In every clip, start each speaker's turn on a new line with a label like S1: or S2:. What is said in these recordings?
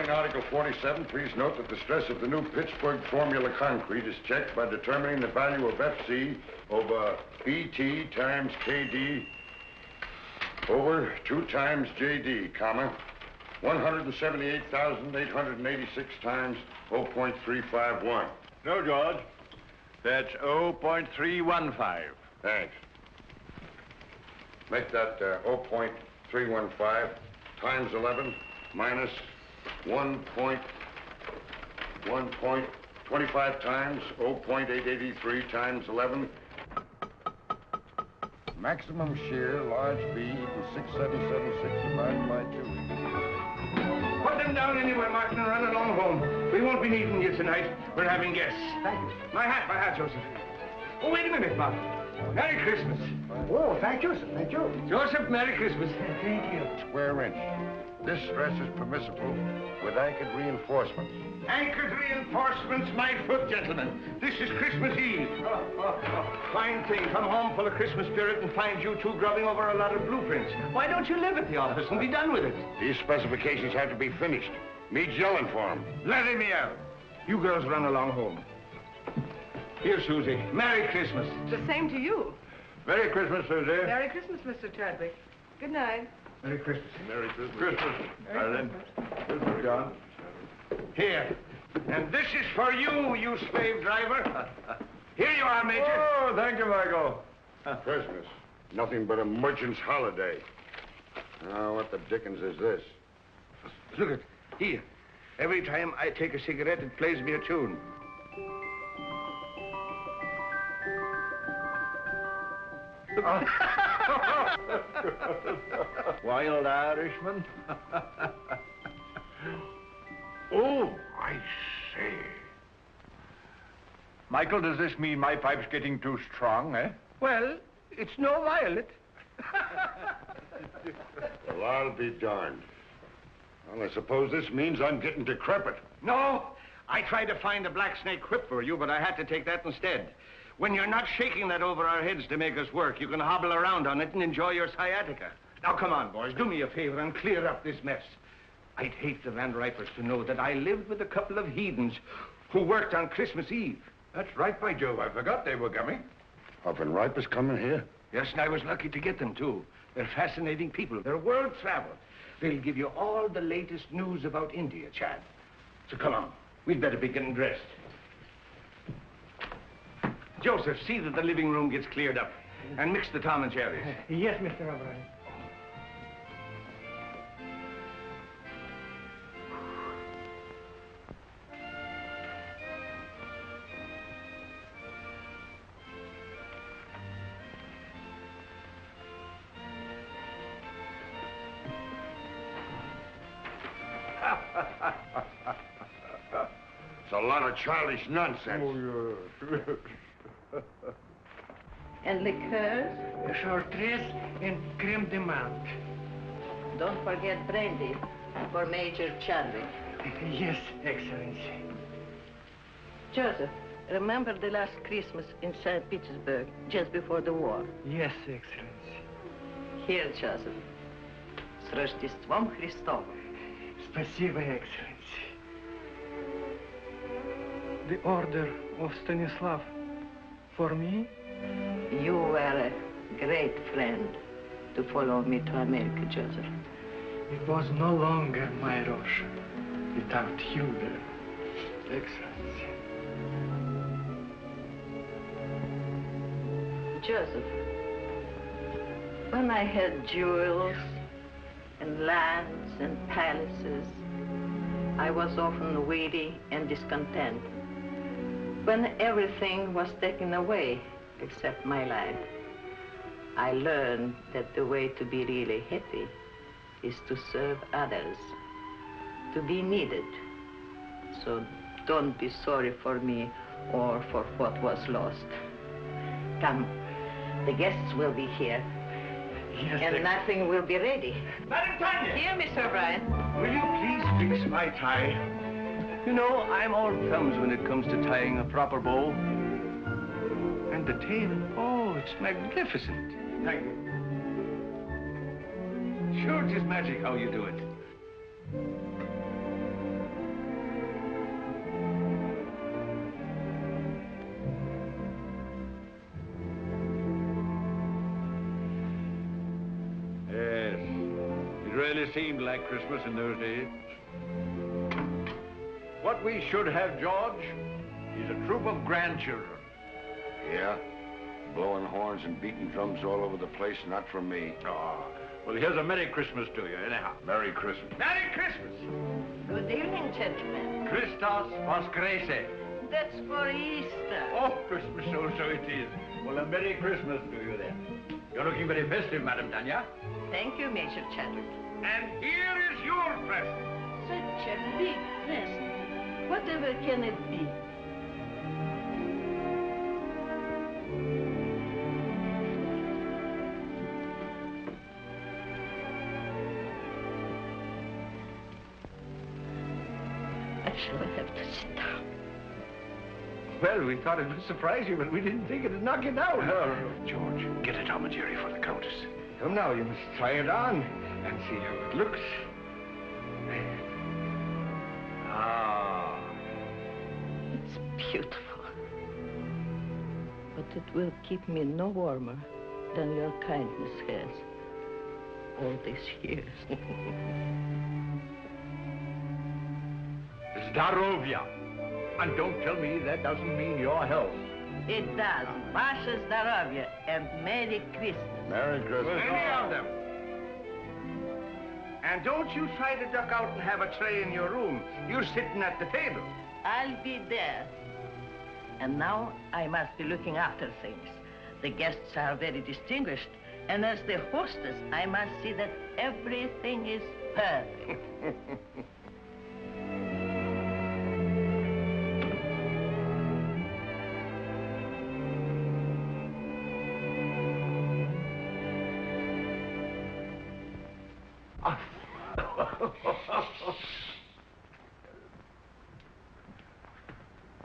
S1: According to Article 47, please note that the stress of the new Pittsburgh formula concrete is checked by determining the value of FC over BT times KD over 2 times JD, comma, 178,886 times 0.351.
S2: No, George. That's 0.315.
S1: Thanks. Make that 0.315 times 11 minus 1.25 times 0.883 times 11. Maximum shear, large B equals 6776 divided by 2.
S3: Put them down anywhere, Martin, and run along home. We won't be needing you tonight. We're having guests. Thank you. My hat, Joseph. Oh, wait a minute, Martin. Merry Christmas.
S4: Oh, thank you, sir. Thank you.
S3: Joseph, Merry Christmas.
S4: Thank you.
S1: Square inch. This stress is permissible with anchored reinforcements.
S3: Anchored reinforcements, my foot, gentlemen. This is Christmas Eve. Fine thing. Come home full of Christmas spirit and find you two grubbing over a lot of blueprints. Why don't you live at the office and be done with it?
S1: These specifications have to be finished. Me's yelling for them.
S3: Let him out. You girls run along home. Here, Susie. Merry Christmas.
S5: The same to you.
S2: Merry Christmas, Susie.
S5: Merry Christmas, Mr. Chadwick. Good night.
S3: Merry Christmas.
S1: Merry Christmas.
S2: Christmas, Ireland. Christmas, John.
S3: Here. And this is for you, you slave driver. Here you are, Major.
S2: Oh, thank you, Michael.
S1: Christmas. Nothing but a merchant's holiday. Now, what the dickens is this?
S3: Look at here. Every time I take a cigarette, it plays me a tune.
S2: Wild Irishman. Oh, I say. Michael, does this mean my pipe's getting too strong, eh?
S3: Well, it's no violet.
S1: Well, I'll be darned. Well, I suppose this means I'm getting decrepit.
S3: No, I tried to find a black snake whip for you, but I had to take that instead. When you're not shaking that over our heads to make us work, you can hobble around on it and enjoy your sciatica. Now, come on, boys, do me a favor and clear up this mess. I'd hate the Van Ripers to know that I lived with a couple of heathens who worked on Christmas Eve.
S2: That's right, by Jove. I forgot they were coming.
S1: Van Ripers coming here?
S3: Yes, and I was lucky to get them, too. They're fascinating people. They're world travel. They'll give you all the latest news about India, Chad. So come on. We'd better be getting dressed. Joseph, see that the living room gets cleared up. And mix the Tom and Jerry's.
S4: Yes, Mr. O'Brien.
S1: It's a lot of childish nonsense.
S2: Oh, yes.
S5: And liqueurs?
S4: Chartreuse and creme de menthe.
S5: Don't forget brandy for Major Chadwick.
S4: Yes, Excellency.
S5: Joseph, remember the last Christmas in St. Petersburg, just before the war?
S4: Yes, Excellency.
S5: Here, Joseph. С Рождеством Христовым.
S4: Спасибо, Excellency. The order of Stanislav. For me?
S5: You were a great friend to follow me to America, Joseph.
S4: It was no longer my Russia without you there, Excellency.
S5: Joseph, when I had jewels and lands and palaces, I was often weary and discontent. When everything was taken away except my life, I learned that the way to be really happy is to serve others, to be needed. So don't be sorry for me or for what was lost. Come, the guests will be here.
S4: Yes,
S5: And nothing will be ready.
S3: Madam Tanya!
S5: Here, Mr. O'Brien.
S3: Will you please fix my tie? You know, I'm all thumbs when it comes to tying a proper bow. And the tail, oh, it's magnificent. Thank you. Sure, it's just magic how you do it.
S2: really seemed like Christmas in those days. What we should have, George, is a troop of grandchildren.
S1: Yeah? Blowing horns and beating drums all over the place, not from me.
S2: Oh, well, here's a Merry Christmas to you, anyhow.
S1: Merry Christmas.
S3: Merry Christmas!
S5: Good evening, gentlemen.
S2: Christos Voskreise.
S5: That's for Easter.
S2: Oh, Christmas, so it is. Well, a Merry Christmas to you then. You're looking very festive, Madam Tanya.
S5: Thank you, Major Chadwick.
S3: And here is your present.
S5: Such a big present. Whatever can it be? I shall have to sit down.
S3: Well, we thought it would surprise you, but we didn't think it'd knock you down.
S2: George, get a Tom and Jerry for the Countess.
S3: Come now, you must try it on and see how it looks. Ah.
S5: It's beautiful. But it will keep me no warmer than your kindness has all these years.
S2: Zdarovia. And don't tell me that doesn't mean your health.
S5: It does. Vasha Zdarovia and Merry Christmas.
S1: Merry Christmas.
S3: Any of them. And don't you try to duck out and have a tray in your room. You're sitting at the table.
S5: I'll be there. And now I must be looking after things. The guests are very distinguished, and as the hostess, I must see that everything is perfect.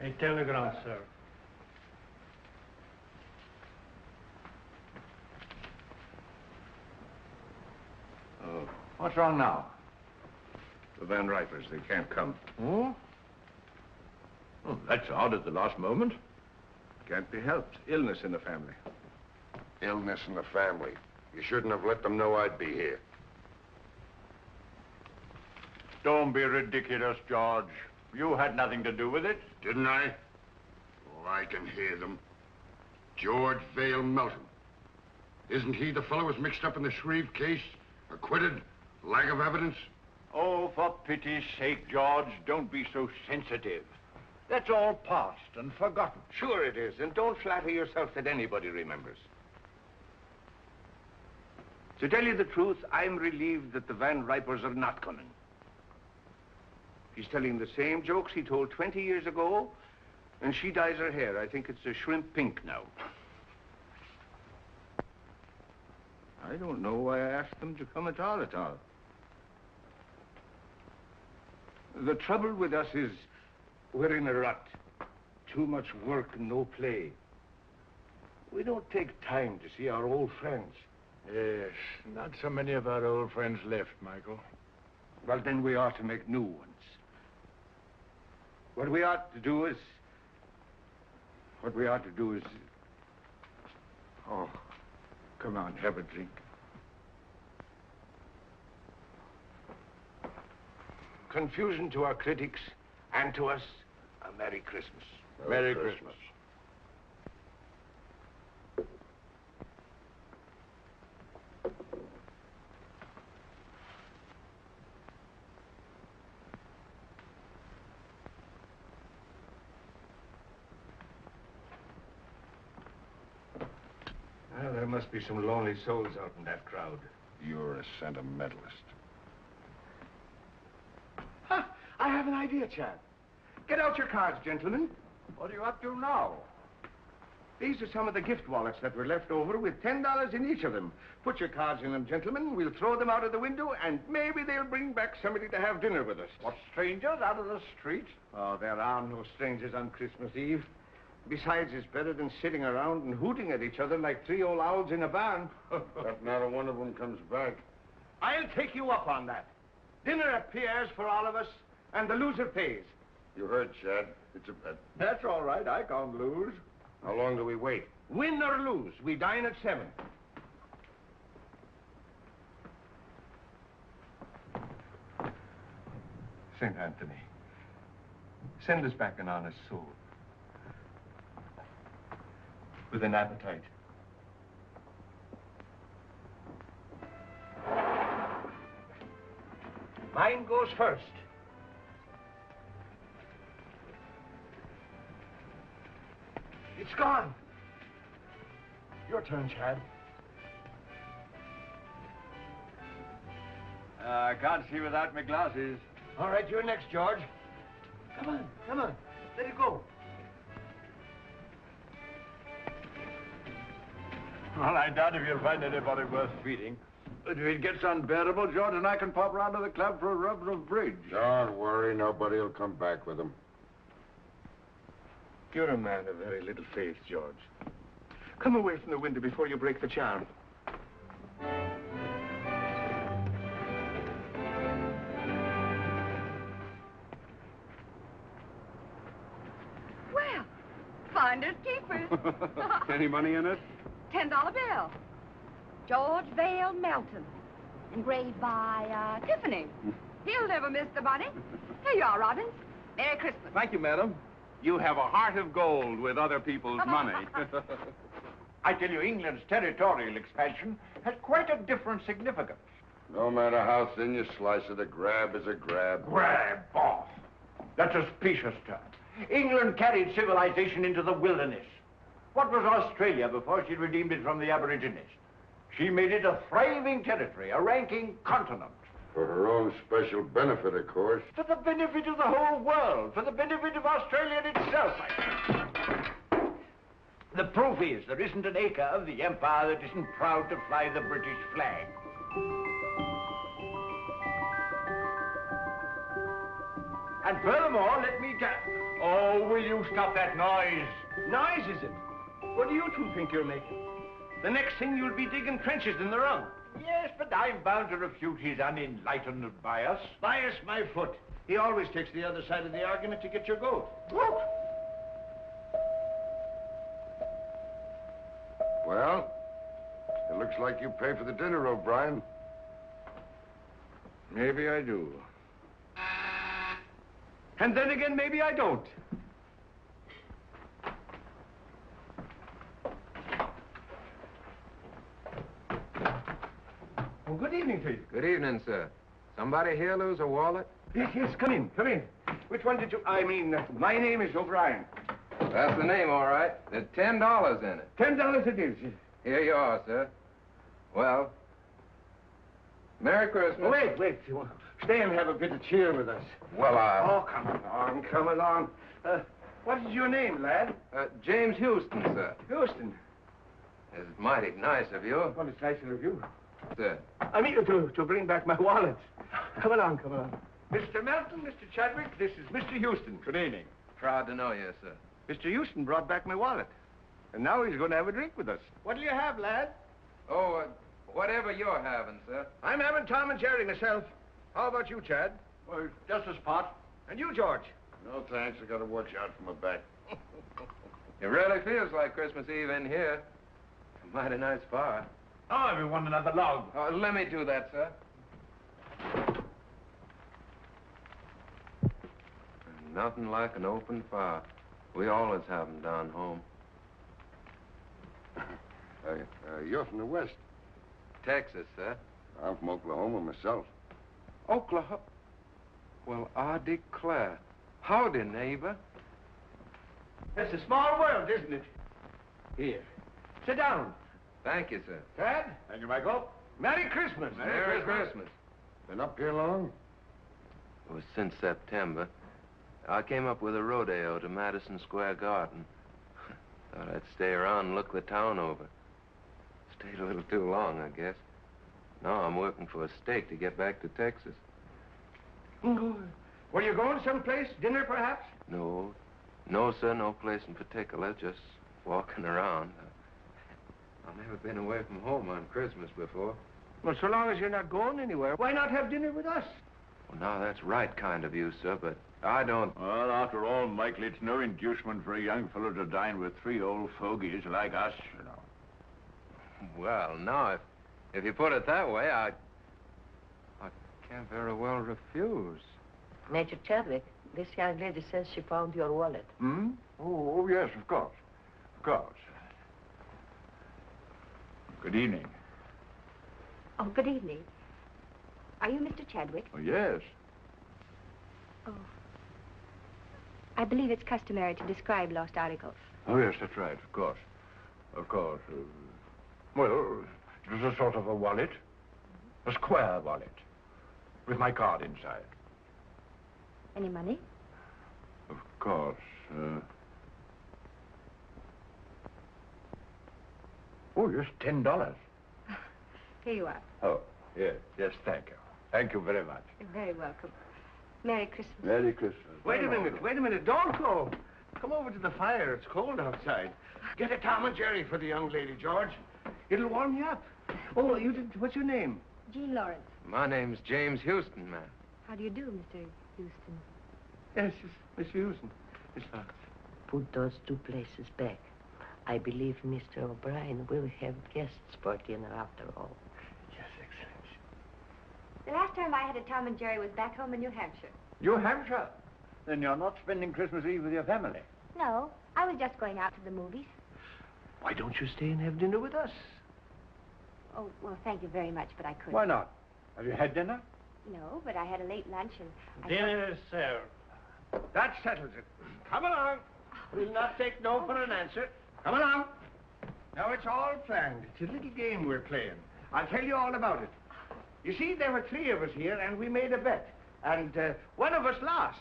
S4: A telegram, sir.
S2: What's wrong now?
S3: The Van Ripers, they can't come.
S2: Oh? Oh, that's odd at the last moment.
S3: Can't be helped. Illness in the family.
S1: Illness in the family. You shouldn't have let them know I'd be here.
S2: Don't be ridiculous, George. You had nothing to do with it.
S1: Didn't I? Oh, I can hear them. George Vale Melton. Isn't he the fellow who was mixed up in the Shreve case? Acquitted? Lack of evidence?
S2: Oh, for pity's sake, George, don't be so sensitive. That's all past and forgotten.
S3: Sure it is, and don't flatter yourself that anybody remembers. To tell you the truth, I'm relieved that the Van Ripers are not coming. He's telling the same jokes he told 20 years ago, and she dyes her hair. I think it's a shrimp pink now. I don't know why I asked them to come at all. The trouble with us is we're in a rut. Too much work and no play. We don't take time to see our old friends.
S2: Yes, not so many of our old friends left, Michael.
S3: Well, then we ought to make new ones. What we ought to do is... Oh, come on, have a drink. Confusion to our critics, and to us, a Merry Christmas.
S2: Merry Christmas.
S3: Well, there must be some lonely souls out in that crowd.
S1: You're a sentimentalist.
S3: Ha! I have an idea, Chad. Get out your cards, gentlemen.
S2: What are you up to now?
S3: These are some of the gift wallets that were left over with $10 in each of them. Put your cards in them, gentlemen. We'll throw them out of the window, and maybe they'll bring back somebody to have dinner with us.
S2: What, strangers out of the street?
S3: Oh, there are no strangers on Christmas Eve. Besides, it's better than sitting around and hooting at each other like three old owls in a barn.
S1: But not a one of them comes back.
S3: I'll take you up on that. Dinner at Pierre's for all of us, and the loser pays.
S1: You heard, Chad. It's a bet.
S2: That's all right. I can't lose.
S1: How long do we wait?
S3: Win or lose, we dine at 7. St. Anthony, send us back an honest soul. With an appetite. Mine goes first. It's gone. Your turn, Chad.
S2: I can't see without my glasses.
S3: All right, you're next, George. Come on, come on. Let it go.
S2: Well, I doubt if you'll find anybody worth feeding. But if it gets unbearable, George and I can pop round to the club for a rub of bridge.
S1: Don't worry, nobody will come back with them.
S3: You're a man of very little faith, George. Come away from the window before you break the charm.
S6: Well, finders keepers.
S2: Any money in it?
S6: $10 bill. George Vale Melton. Engraved by, Tiffany. He'll never miss the money. Here you are, Robbins. Merry Christmas.
S2: Thank you, madam. You have a heart of gold with other people's money. I tell you, England's territorial expansion has quite a different significance.
S1: No matter how thin you slice it, a grab is a grab.
S2: Grab off. That's a specious term. England carried civilization into the wilderness. What was Australia before she redeemed it from the Aborigines? She made it a thriving territory, a ranking continent.
S1: For her own special benefit, of course.
S2: For the benefit of the whole world, for the benefit of Australia itself. The proof is there isn't an acre of the empire that isn't proud to fly the British flag. And furthermore, let me tell... Oh, will you stop that noise?
S3: Noise, is it? What do you two think you're making? The next thing you'll be digging trenches in the rug.
S2: Yes, but I'm bound to refute his unenlightened bias.
S3: Bias my foot. He always takes the other side of the argument to get your goat.
S2: Look!
S1: Well, it looks like you pay for the dinner, O'Brien.
S3: Maybe I do. And then again, maybe I don't. Well, good evening to you.
S7: Good evening, sir. Somebody here lose a wallet?
S3: Yes, yes, come in, come in. Which one did you... my name is O'Brien.
S7: That's the name, all right. There's $10 in it.
S3: $10 it is.
S7: Here you are, sir. Well, Merry Christmas.
S3: Wait. Stay and have a bit of cheer with us.
S7: Well,
S3: Oh, come along. What is your name, lad?
S7: James Houston, sir.
S3: Houston.
S7: It's mighty nice of you.
S3: Well, it's nicer of you.
S7: Sir.
S3: I mean to bring back my wallet. Come along. Mr. Melton, Mr. Chadwick, this is Mr. Houston. Good evening.
S7: Proud to know you, sir.
S3: Mr. Houston brought back my wallet. And now he's going to have a drink with us. What'll you have, lad?
S7: Oh, whatever you're having, sir.
S3: I'm having Tom and Jerry myself. How about you, Chad?
S2: Well, just a spot.
S3: And you, George?
S1: No, thanks. I gotta watch out for my back.
S7: It really feels like Christmas Eve in here. A mighty nice fire.
S2: Oh, everyone another log.
S7: Oh, let me do that, sir. Nothing like an open fire. We always have them down home.
S1: You're from the West.
S7: Texas, sir.
S1: I'm from Oklahoma myself.
S7: Oklahoma? Well, I declare. Howdy, neighbor.
S3: It's a small world, isn't it? Here. Sit down.
S7: Thank you, sir.
S3: Chad?
S2: Thank you, Michael.
S3: Merry Christmas.
S7: Merry Christmas.
S1: Been up here long?
S7: It was since September. I came up with a rodeo to Madison Square Garden. Thought I'd stay around and look the town over. Stayed a little too long, I guess. Now I'm working for a stake to get back to Texas.
S3: Were you going someplace? Dinner, perhaps?
S7: No, sir, no place in particular. Just walking around. I've never been away from home on Christmas before.
S3: Well, so long as you're not going anywhere, why not have dinner with us?
S7: Well, now, that's right kind of you, sir, but I don't...
S2: Well, after all, Michael, it's no inducement for a young fellow to dine with three old fogies like us, you know.
S7: Well, now, if you put it that way, I can't very well refuse.
S5: Major Chadwick, this young lady says she found your wallet.
S2: Hmm? Oh, yes, of course. Of course. Good evening.
S6: Oh, good evening. Are you Mr. Chadwick?
S2: Oh, yes.
S6: Oh. I believe it's customary to describe lost articles.
S2: Oh, yes, that's right, of course. Of course. Well, it was a sort of a wallet. A square wallet. With my card inside.
S6: Any money?
S2: Of course. Oh, yes, $10.
S6: Here you are.
S2: Oh, yes, yes, thank you. Thank you very much.
S6: You're very welcome. Merry Christmas.
S2: Merry Christmas.
S3: Wait a minute. Don't go. Come over to the fire. It's cold outside. Get a Tom and Jerry for the young lady, George. It'll warm you up. Oh, what's your name?
S6: Jean Lawrence.
S7: My name's James Houston, ma'am.
S6: How do you do, Mr. Houston?
S3: Yes, Miss Houston. Miss Lawrence.
S5: Put those two places back. I believe Mr. O'Brien will have guests for dinner after all.
S3: Yes, Excellency.
S6: The last time I had a Tom and Jerry was back home in New Hampshire.
S2: New Hampshire? Then you're not spending Christmas Eve with your family?
S6: No, I was just going out to the movies.
S3: Why don't you stay and have dinner with us?
S6: Oh, well, thank you very much, but I couldn't.
S2: Why not? Have you had dinner?
S6: No, but I had a late lunch and
S4: Dinner is served.
S3: That settles it. Come along. We'll not take no for an answer. Come along. Now, it's all planned. It's a little game we're playing. I'll tell you all about it. You see, there were 3 of us here, and we made a bet. And one of us lost.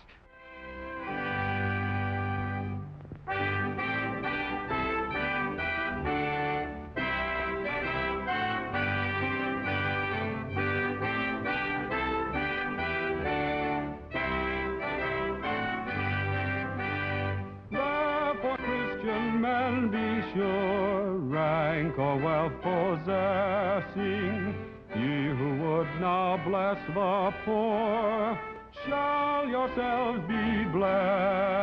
S8: Therefore, Christian men, be sure, rank or wealth possessing, ye who would now bless the poor, shall yourselves be blessed.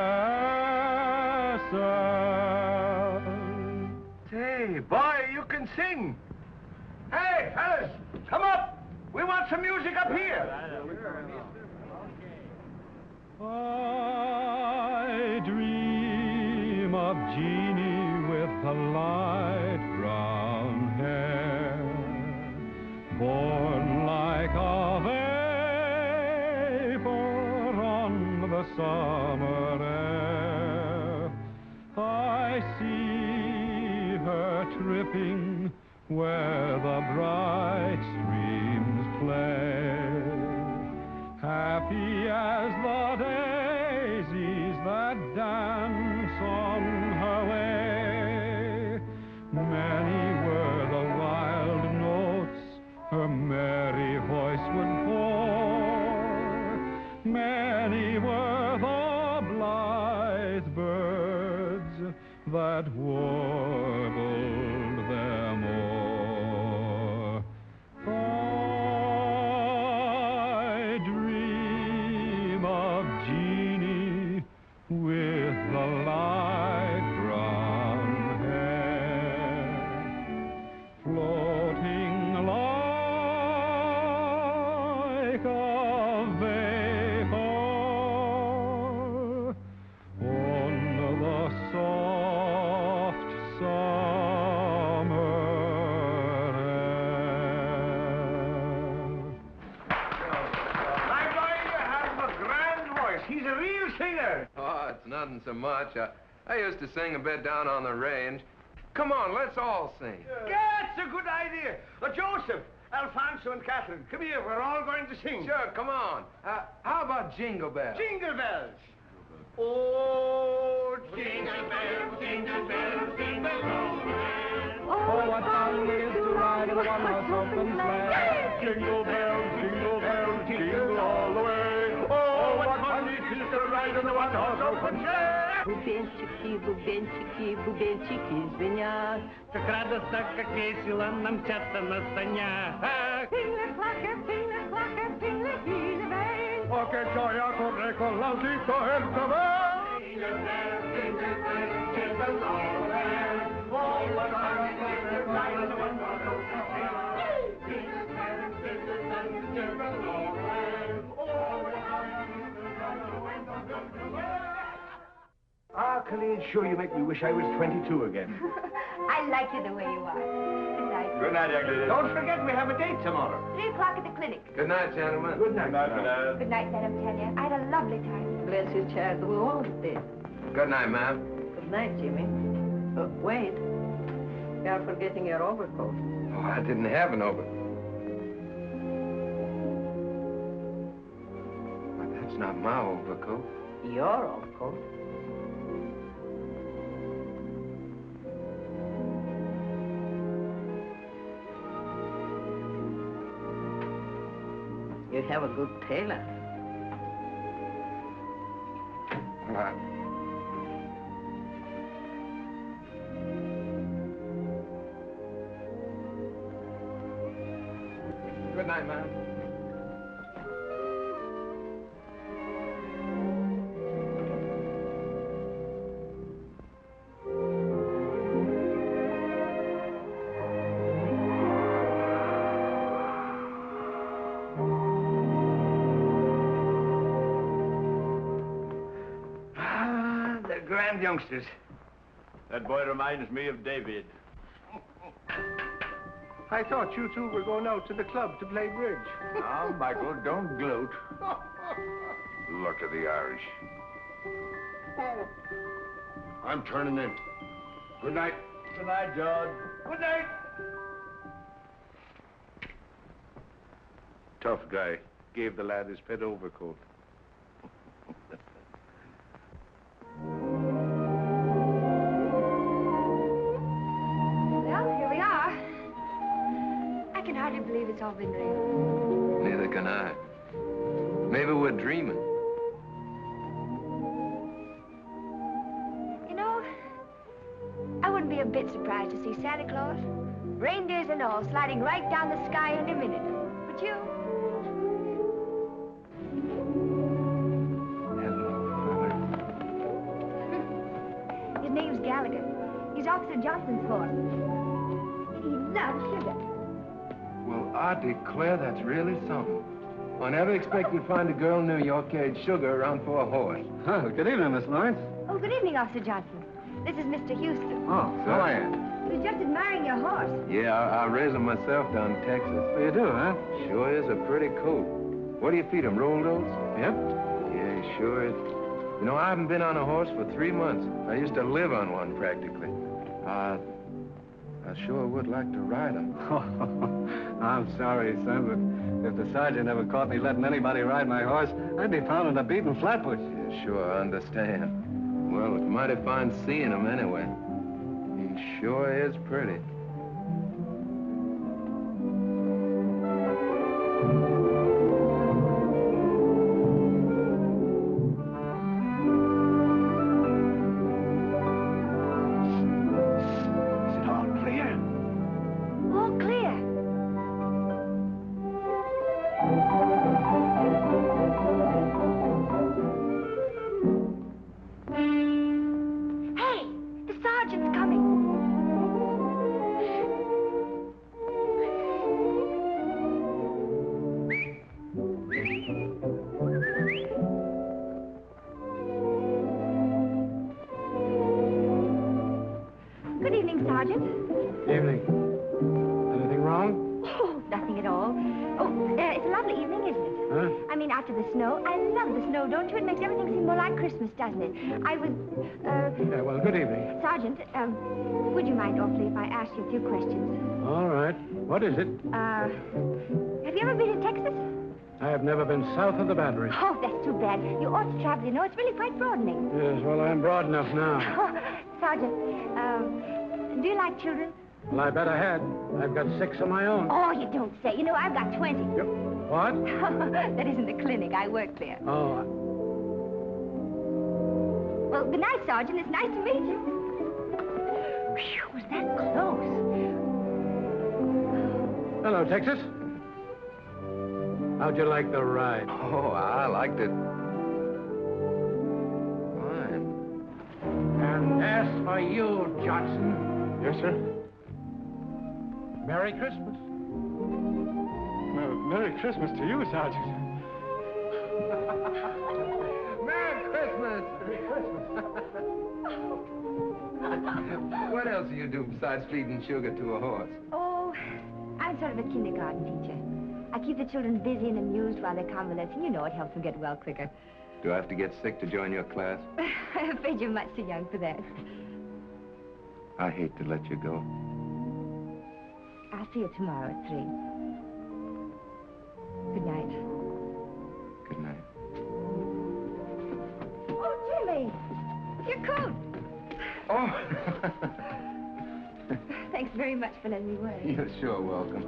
S3: Hey, boy, you can sing. Hey, fellas, come up. We want some music up here.
S8: I dream of Jeannie with the light brown hair, born like a vapor on the summer air. I see her tripping where the bright streams play, happy as the daisies that dance on her way. Many were the wild notes her merry voice would pour, many were the blithe birds that warbled them o'er. I dream of Jeannie with the light brown hair, floating like a vapor on the soft summer air.
S3: My boy, you have a grand voice. He's a real singer.
S7: Oh, it's nothing so much. I used to sing a bit down on the range. Come on, let's all sing.
S3: That's a good idea. Joseph, Alfonso, and Catherine, come here. We're all going to sing.
S7: Sure, come on. How about Jingle Bells?
S3: Jingle bells. Oh, jingle bells, jingle bells, jingle all the way.
S8: Oh, what fun it is to ride in a one-horse open sleigh.
S2: Jingle bells, jingle all the way. Oh, what fun it is to ride in the one-horse open sleigh.
S5: Бубенчики, бубенчики звенят.
S4: Как радостно, как весело нам мчаться на санях.
S8: Oh, che gioia corre con l'aldito e il cavallo.
S2: Jingle bells, jingle all the way. Oh, what fun it is to ride in the one-horse open sleigh. Jingle bells, jingle all the way. Oh, what fun it is to Colleen, sure you make me wish I was 22 again.
S6: I like you the way you are. Good night.
S2: Good night, young lady. Don't forget we have a date tomorrow.
S6: 3 o'clock at the clinic.
S7: Good night, gentlemen.
S2: Good night. Good night,
S6: Good night, Madam Tanya. I had a lovely time.
S5: Bless you, child. We all did.
S7: Good night, ma'am.
S5: Good night, Jimmy. Wait. You are forgetting your overcoat.
S7: Oh, I didn't have an overcoat. But that's not my overcoat.
S5: Your overcoat? You have a good tailor.
S7: Good night, ma'am.
S3: They're grand youngsters.
S2: That boy reminds me of David.
S3: I thought you two were going out to the club to play bridge.
S2: Now, Michael, don't gloat.
S1: Luck of the Irish. I'm turning in. Good night.
S2: Good night, George. Good night.
S3: Tough guy. Gave the lad his pet overcoat.
S6: Well, here we are. I can hardly believe it's all been real.
S7: Neither can I. Maybe we're dreaming.
S6: You know, I wouldn't be a bit surprised to see Santa Claus, reindeers and all, sliding right down the sky in a minute. But you? His name's Gallagher. He's Officer Johnson's horse. He loves sugar.
S7: Well, I declare that's really something. I never expected to find a girl in New York carried sugar around for a horse.
S8: Oh, good evening, Miss Lawrence.
S6: Oh, good evening, Officer Johnson. This is Mr. Houston.
S8: Oh, so I am.
S6: He was just admiring your horse.
S7: Yeah, I raised him myself down in Texas.
S8: So you do, huh?
S7: Sure is a pretty coat. What do you feed him, rolled oats?
S8: Yep.
S7: Yeah, he sure is. You know, I haven't been on a horse for 3 months. I used to live on one, practically. I sure would like to ride him.
S8: I'm sorry, son, but if the sergeant ever caught me letting anybody ride my horse, I'd be found in a beaten flatbush.
S7: Yeah, sure, I understand. Well, it's mighty fine seeing him anyway. He sure is pretty.
S8: Yeah, well, good evening.
S6: Sergeant, would you mind awfully if I asked you a few questions?
S8: All right. What is it?
S6: Have you ever been to Texas?
S8: I have never been south of the Battery.
S6: Oh, that's too bad. You ought to travel, you know. It's really quite broadening.
S8: Yes, well, I'm broad enough now.
S6: Sergeant, do you like children?
S8: Well, I bet I had. I've got 6 of my own.
S6: Oh, you don't say. You know, I've got 20.
S8: Yep. What?
S6: That isn't the clinic. I work there.
S8: Oh.
S6: Well, good night, Sergeant. It's nice to meet you. Whew, was that close?
S8: Hello, Texas. How'd you like the ride?
S7: Oh, I liked it. Fine.
S8: And as for you, Johnson.
S3: Yes, sir?
S8: Merry Christmas.
S3: Well, Merry Christmas to you, Sergeant.
S7: Merry Christmas! Merry Christmas! What else do you do besides feeding sugar to a horse?
S6: Oh, I'm sort of a kindergarten teacher. I keep the children busy and amused while they're convalescing. You know, it helps them get well quicker.
S7: Do I have to get sick to join your class?
S6: I'm afraid you're much too young for that.
S7: I hate to let you go.
S6: I'll see you tomorrow at 3. Good night.
S7: Good night.
S6: Oh, Jimmy! Your coat!
S7: Oh!
S6: Thanks very much for letting me wear it.
S7: You're sure welcome.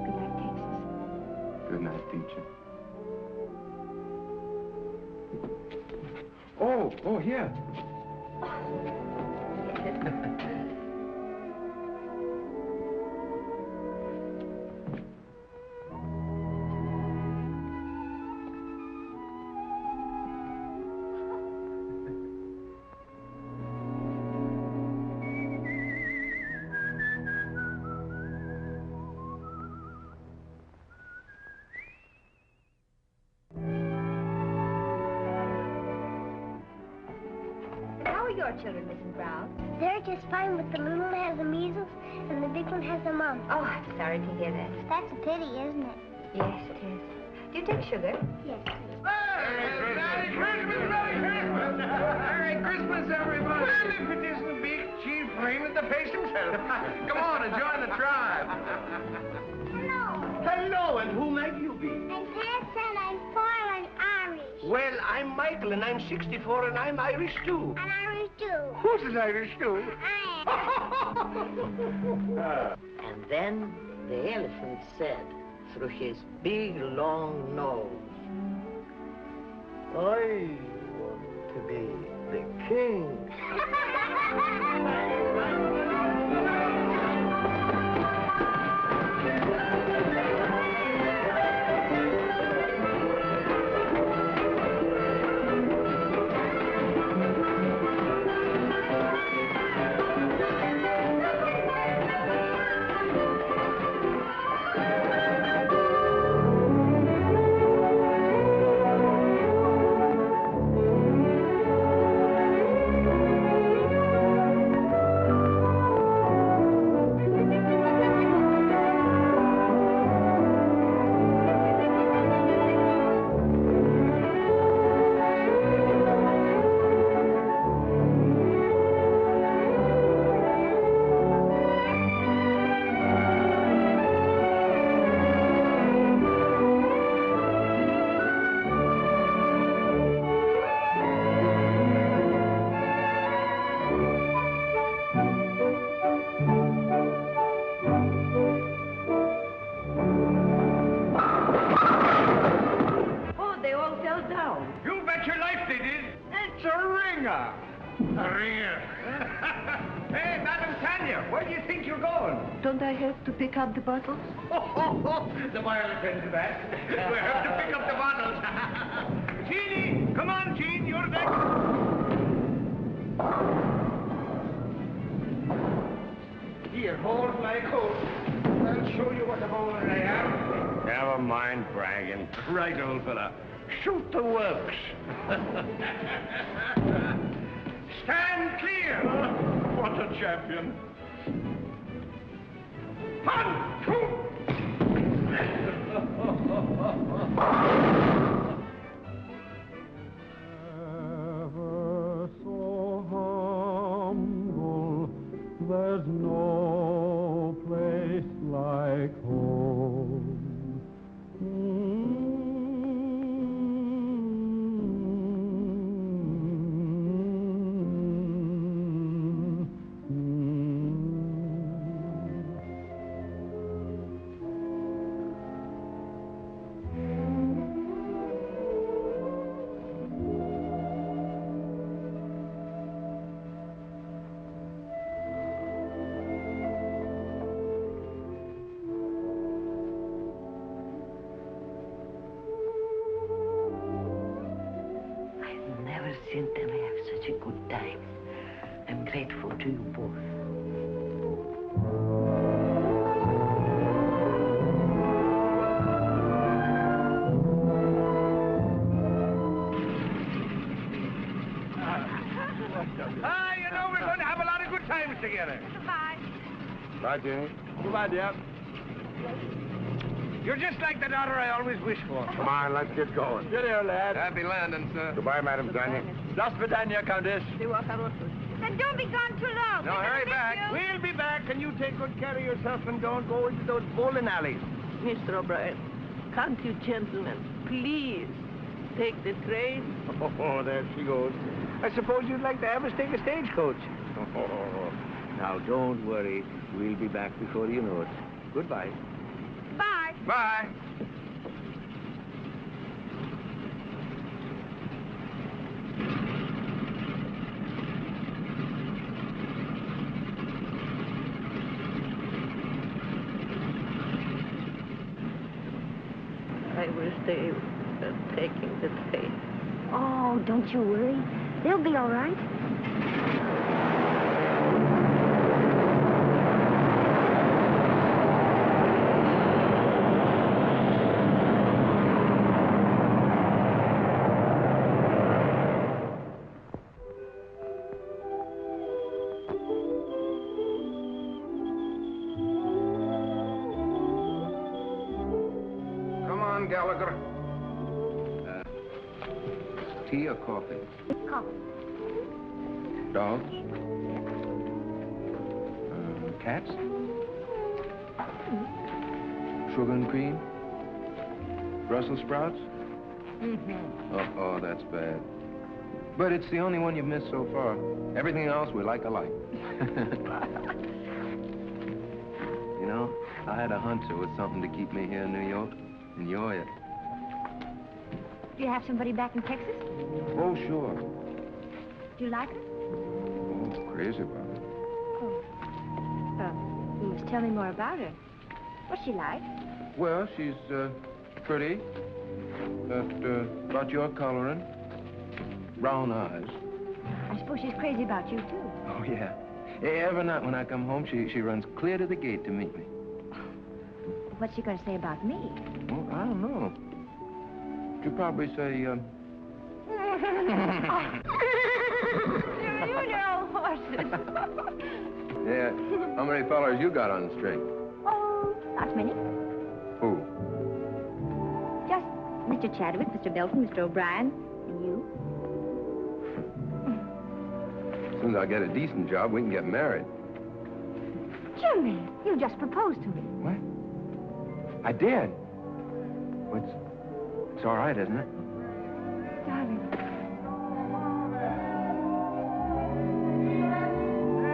S6: Good night, Texas.
S7: Good night, teacher. Oh, here.
S6: How are your children, Mrs. Brown?
S9: They're just fine, but the little one has the measles and the big one has the mumps.
S6: Oh, I'm sorry to hear that.
S9: That's a pity, isn't it?
S6: Yes, it is. Do you take sugar?
S9: Yes.
S3: Merry Christmas, Merry Christmas, everybody! Well, if it isn't the big chief rain in the face himself. Come on and join the tribe.
S9: Hello.
S3: Hello, and who might you be?
S9: I'm Pat, and I'm 4 and Irish.
S3: Well, I'm Michael, and I'm 64, and I'm Irish, too.
S9: And Irish too.
S3: Who's an Irish, too?
S9: I
S5: And then the elephant said, through his big, long nose, I want to be the king.
S3: Hey, Madam Tanya, where do you think you're going?
S5: Don't I have to pick up the bottles?
S3: The boy will attend to that. We have to pick up the bottles. Jeannie, come on, Jean, you're next. Here, hold my coat. I'll show you what a bowler I am. Never mind bragging. Right, old fella. Shoot the works. Stand clear. What a champion. 1, 2.
S8: Ever so humble, there's no place like home.
S6: Bye.
S1: Bye, Jenny.
S2: Goodbye, dear.
S3: You're just like the daughter I always wished for.
S1: Come on, let's get going.
S2: Get here, lad.
S7: Happy landing, sir.
S1: Goodbye, Madam Tanya.
S2: Just Vidania, Countess.
S6: Then don't be gone too long.
S7: No,
S6: We're gonna
S7: hurry
S6: miss
S7: back.
S6: you.
S3: We'll be back, and you take good care of yourself and don't go into those bowling alleys.
S5: Mr. O'Brien, can't you gentlemen please take the train?
S3: Oh, there she goes. I suppose you'd like to have us take a stagecoach. Oh, now, don't worry. We'll be back before you know it. Goodbye.
S6: Bye.
S7: Bye.
S5: I wish they were taking the train.
S9: Oh, don't you worry. They'll be all right.
S7: Come on, Gallagher. Tea or coffee?
S9: Coffee.
S7: Dogs? Cats? Sugar and cream? Brussels sprouts?
S9: Mm-hmm.
S7: Oh, that's bad. But it's the only one you've missed so far. Everything else we like alike. You know, I had a hunch there was something to keep me here in New York, and you're it.
S9: Do you have somebody back in Texas?
S7: Oh, sure.
S9: Do you like her?
S7: Oh, crazy about it.
S9: Oh. You must tell me more about her. What's she like?
S7: Well, she's, pretty. About your coloring. Brown eyes.
S9: I suppose she's crazy about you, too.
S7: Oh, yeah. Every night when I come home, she runs clear to the gate to meet me.
S9: What's she going to say about me?
S7: Well, I don't know. She'll probably say,
S9: You know horses.
S7: Yeah, how many fellers you got on the string?
S9: Oh, not many.
S7: Who?
S9: Just Mr. Chadwick, Mr. Melton, Mr. O'Brien, and you.
S7: As soon as I get a decent job, we can get married.
S9: Jimmy, you just proposed to me.
S7: What? I did. Well, it's all right, isn't it?
S9: Darling.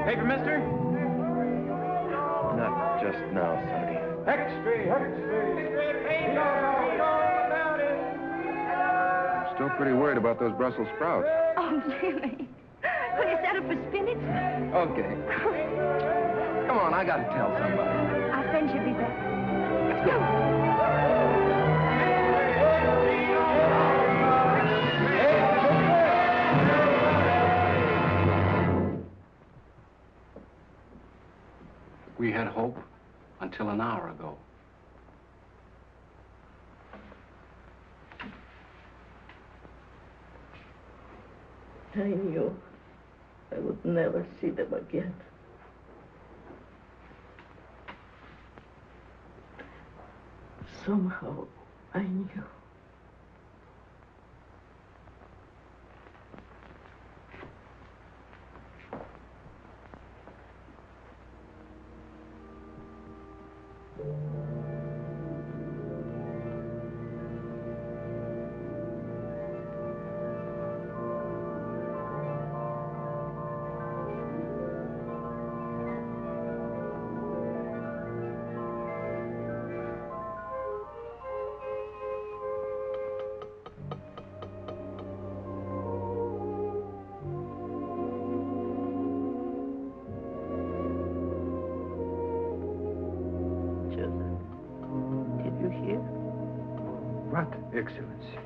S2: Paper, mister?
S7: Not just now, Sonny. I'm still pretty worried about those Brussels sprouts.
S9: Oh, Jimmy. Will you set up for spinach?
S7: Okay. Come on, I gotta tell somebody.
S9: Our friend should be back. Let's go.
S8: We had hope until an hour ago.
S5: I knew I would never see them again. Somehow, I knew. Did you hear?
S8: What, Excellency?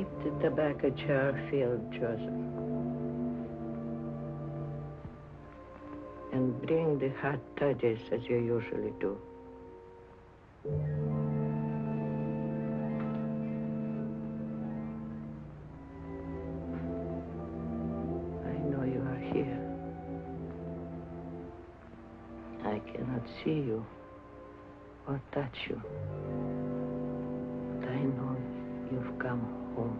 S5: Keep the tobacco jar filled, Joseph. And bring the hot toddies as you usually do. I know you are here. I cannot see you or touch you. But I know you've come home.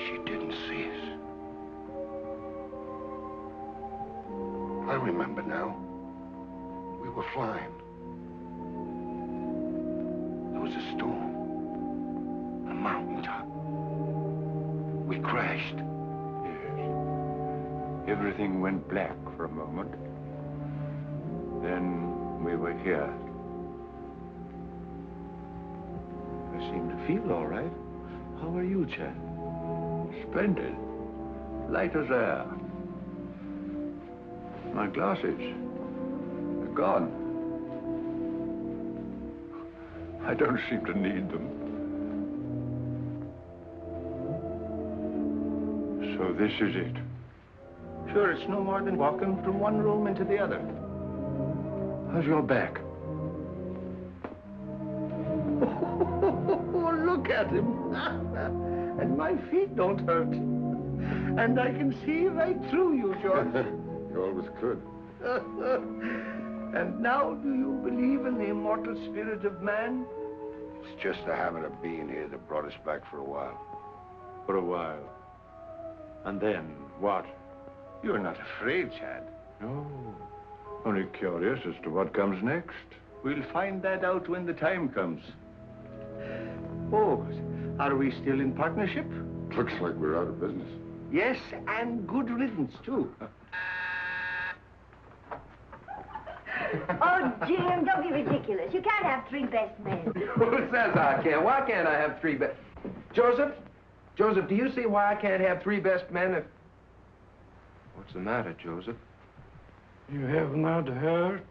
S1: She didn't see us. I remember now. We were flying. There was a storm. A mountaintop. We crashed.
S2: Yes. Everything went black for a moment. Then we were here. I seem to feel all right. How are you, Chad? Splendid. Light as air. My glasses. They're gone. I don't seem to need them. So this is it. Sure, it's no more than walking from one room into the other. How's your back? Oh, look at him. And my feet don't hurt. And I can see right through you, George.
S1: You always could.
S2: And now, do you believe in the immortal spirit of man?
S1: It's just the habit of being here that brought us back for a while.
S2: For a while. And then, what? You're not afraid, Chad. No. Only curious as to what comes next. We'll find that out when the time comes. Oh, are we still in partnership?
S1: Looks like we're out of business.
S2: Yes, and good riddance, too.
S9: Oh, Jim, don't be ridiculous. You can't have three best men.
S7: Who says I can? Why can't I have three best... Joseph? Joseph, do you see why I can't have three best men if... What's the matter, Joseph?
S4: You have not heard?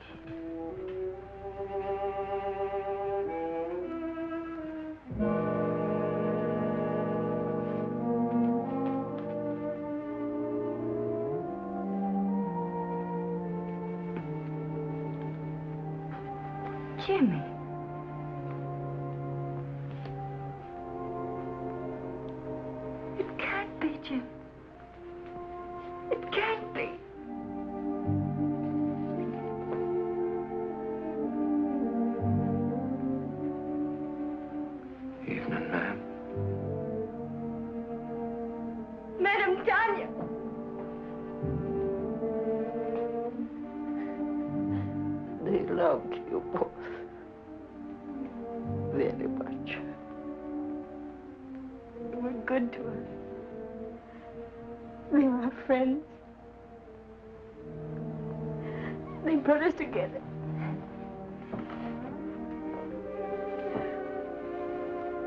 S9: Jimmy. It can't be, Jim. It can't be.
S7: Evening, ma'am.
S9: Madam Tanya.
S5: They loved you both very much.
S9: You were good to us. They were our friends. They brought us together.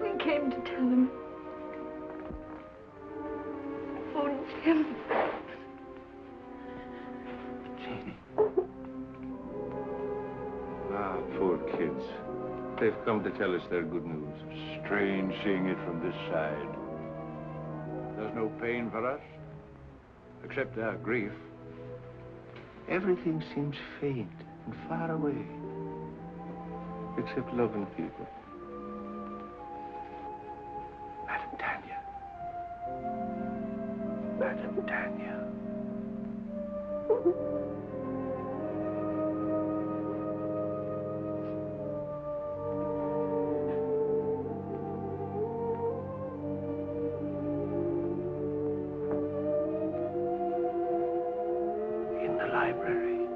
S9: We came to tell them. Oh, Jim.
S7: Jeannie.
S2: Ah, poor kids. They've come to tell us their good news. Strange seeing it from this side. There's no pain for us, except our grief. Everything seems faint and far away, except loving people. Madam Tanya. Madam Tanya. In the library.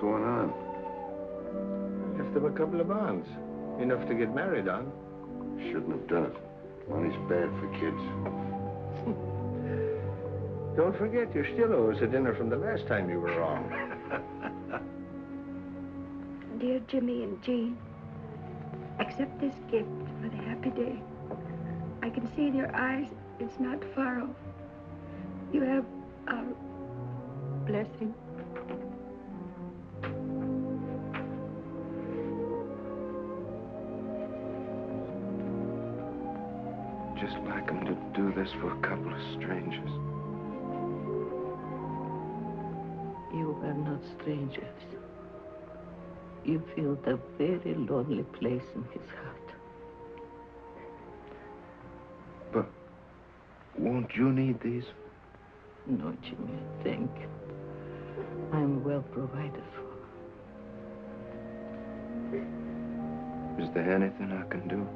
S1: going on?
S3: I left them a couple of bonds. Enough to get married on.
S1: Shouldn't have done it. Money's bad for kids.
S3: Don't forget, you still owe us a dinner from the last time you were wrong.
S9: Dear Jimmy and Jean, accept this gift for the happy day. I can see in your eyes it's not far off. You have our blessing.
S7: Just like him to do this for a couple of strangers.
S5: You are not strangers. You feel the very lonely place in his heart.
S7: But won't you need these?
S5: No, Jimmy, thank you. I'm well provided for.
S7: Is there anything I can do?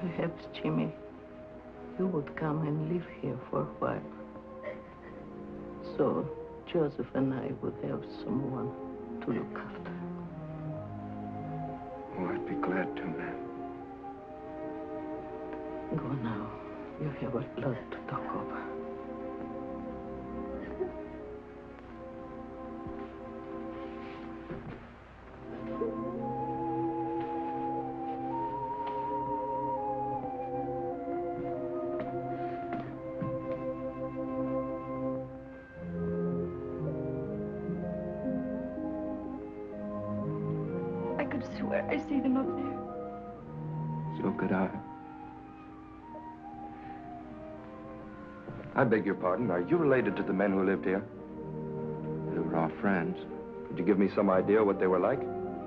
S5: Perhaps, Jimmy, you would come and live here for a while. So Joseph and I would have someone to look after.
S7: Oh, I'd be glad to, ma'am.
S5: Go now. You have a lot to talk over.
S9: I could swear I see them up there.
S7: So could I.
S10: I beg your pardon. Are you related to the men who lived here?
S7: They were our friends.
S10: Could you give me some idea what they were like?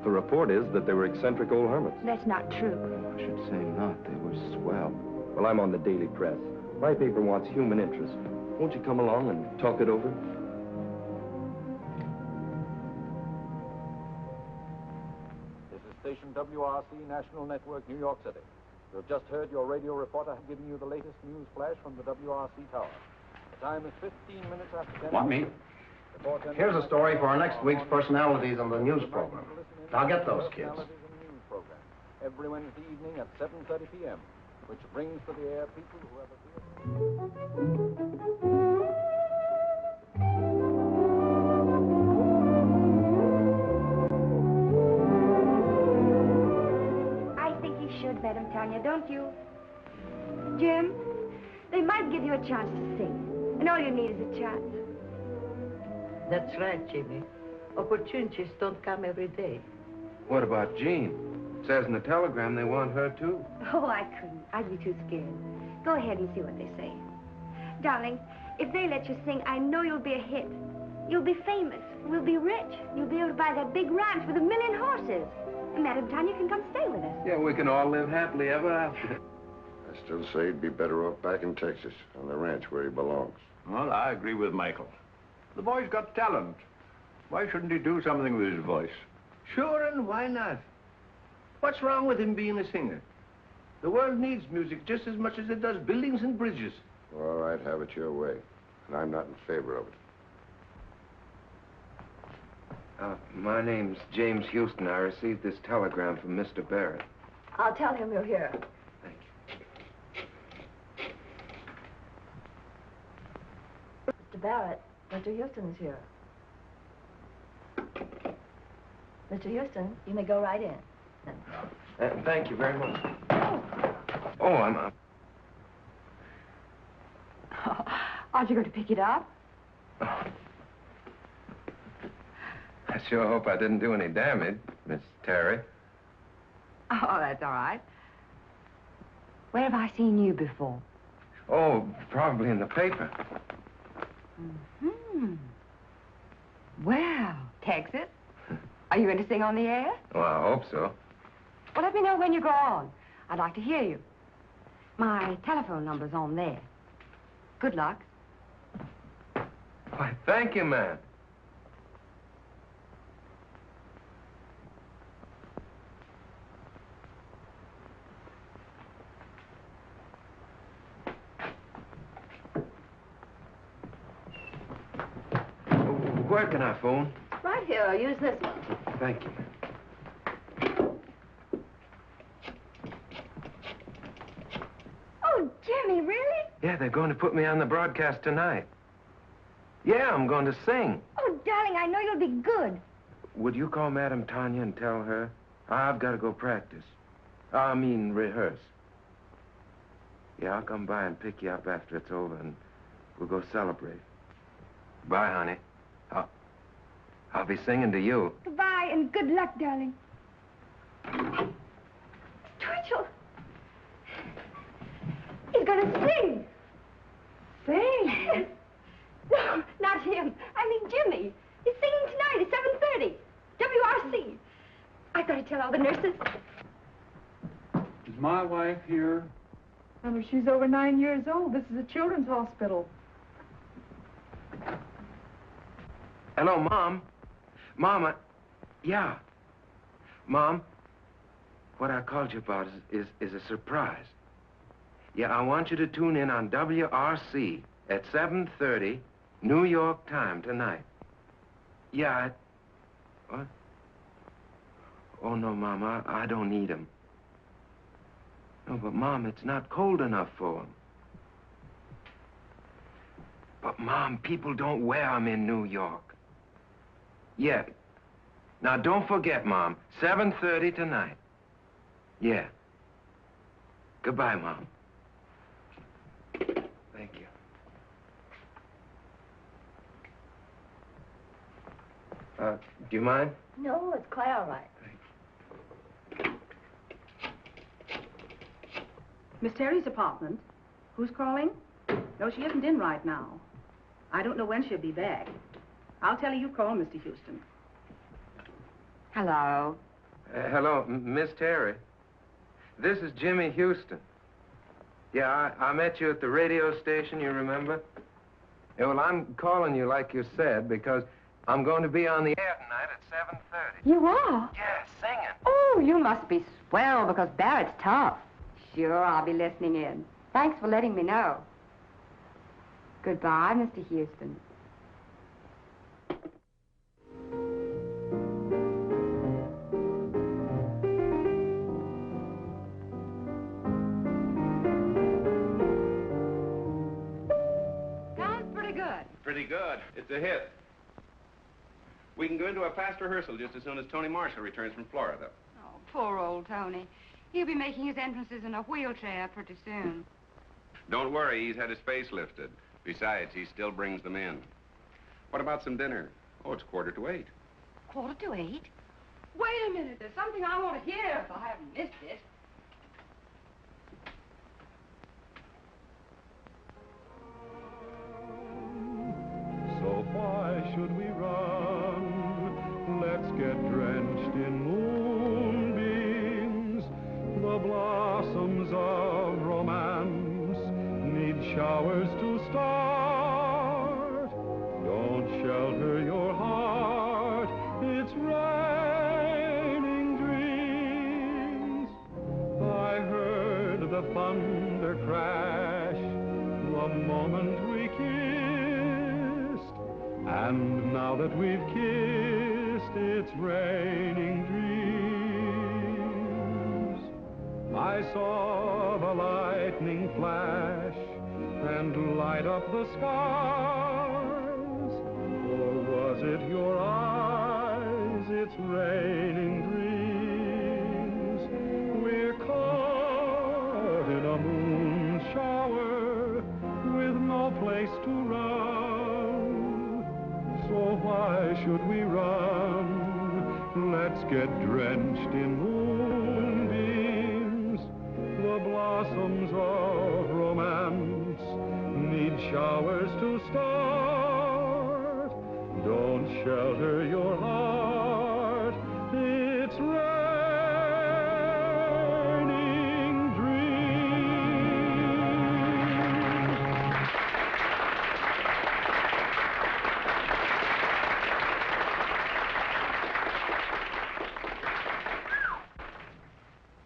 S10: The report is that they were eccentric old hermits.
S9: That's not true.
S7: I should say not. They were swell.
S10: Well, I'm on the Daily Press. My paper wants human interest. Won't you come along and talk it over?
S11: This is station WRC National Network, New York City. You have just heard your radio reporter giving you the latest news flash from the WRC tower. The time is 15 minutes after 10.
S12: Want me? Here's a story for our next week's personalities on the news program. Now get those kids.
S11: Every Wednesday evening at 7:30 p.m., which brings to the air people who have
S6: I think you should let him, Tanya, don't you? Jim, they might give you a chance to sing, and all you need is a chance.
S5: That's right, Jimmy. Opportunities don't come every day.
S7: What about Jean? It says in the telegram they want her, too.
S6: Oh, I couldn't. I'd be too scared. Go ahead and see what they say. Darling, if they let you sing, I know you'll be a hit. You'll be famous. We'll be rich. You'll be able to buy that big ranch with 1,000,000 horses. And Madam Tanya can come stay with us.
S7: Yeah, we can all live happily ever after.
S1: I still say he'd be better off back in Texas, on the ranch where he belongs.
S2: Well, I agree with Michael. The boy's got talent. Why shouldn't he do something with his voice?
S3: Sure, and why not? What's wrong with him being a singer? The world needs music just as much as it does buildings and bridges.
S1: All right, have it your way. And I'm not in favor of it.
S7: My name's James Houston. I received this telegram from Mr. Barrett.
S6: I'll tell him you're here.
S7: Thank you.
S6: Mr. Barrett, Mr. Houston is here. Mr. Houston, you may go right in.
S7: Thank you very much. Oh, I'm...
S6: Aren't you going to pick it up?
S7: I sure hope I didn't do any damage, Miss Terry.
S6: Oh, that's all right. Where have I seen you before?
S7: Oh, probably in the paper.
S6: Mm-hmm. Well, Texas, are you going to sing on the air?
S7: Well, I hope so.
S6: Well, let me know when you go on. I'd like to hear you. My telephone number's on there. Good luck.
S7: Why, thank you, ma'am. where can I phone?
S5: Right here, I'll use this one.
S7: Thank you.
S6: Oh, Jimmy, really?
S7: Yeah, they're going to put me on the broadcast tonight. Yeah, I'm going to sing.
S6: Oh, darling, I know you'll be good.
S7: Would you call Madame Tanya and tell her? I've got to go practice. I mean, rehearse. Yeah, I'll come by and pick you up after it's over, and we'll go celebrate. Bye, honey. I'll be singing to you.
S6: Goodbye, and good luck, darling. Twitchell! He's gonna sing! Sing? Yes. No, not him. I mean Jimmy. He's singing tonight at 7:30. WRC. I've got to tell all the nurses.
S13: Is my wife here?
S14: She's over 9 years old. This is a children's hospital.
S7: Hello, Mom. Mama. Yeah. Mom, what I called you about is a surprise. Yeah, I want you to tune in on WRC at 7:30, New York time tonight. Yeah, what? Oh, no, Mom, I don't need him. No, but, Mom, it's not cold enough for him. But, Mom, people don't wear them in New York. Yeah. Now, don't forget, Mom, 7:30 tonight. Yeah. Goodbye, Mom. Thank you. Do you mind?
S5: No, it's quite all right.
S15: Miss Terry's apartment. Who's calling? No, she isn't in right now. I don't know when she'll be back. I'll tell her you called, Mr. Houston.
S6: Hello.
S7: Hello, Miss Terry. This is Jimmy Houston. Yeah, I met you at the radio station, you remember? Yeah, well, I'm calling you like you said because I'm going to be on the air tonight at 7:30.
S6: You are?
S7: Yeah, singing.
S6: Oh, you must be swell because Barrett's tough. Sure, I'll be listening in. Thanks for letting me know. Goodbye, Mr. Houston.
S15: Sounds pretty good.
S16: Pretty good. It's a hit. We can go into a fast rehearsal just as soon as Tony Marshall returns from Florida.
S9: Oh, poor old Tony. He'll be making his entrances in a wheelchair pretty soon.
S16: Don't worry, he's had his face lifted. Besides, he still brings them in. What about some dinner? Oh, it's 7:45.
S9: 7:45? Wait a minute. There's something I want to hear if I haven't missed it.
S17: So why should we run? Let's get drenched in moonbeams. The blossoms of romance need showers to start. Don't shelter your heart, it's raining dreams. I heard the thunder crash the moment we kissed, and now that we've kissed, it's raining dreams. I saw the lightning flash and light up the skies, or was it your eyes? It's raining dreams. We're caught in a moon shower with no place to run. So why should we run? Let's get drenched in moonbeams. The blossoms of romance need showers to start. Don't shelter your heart, it's raining dreams.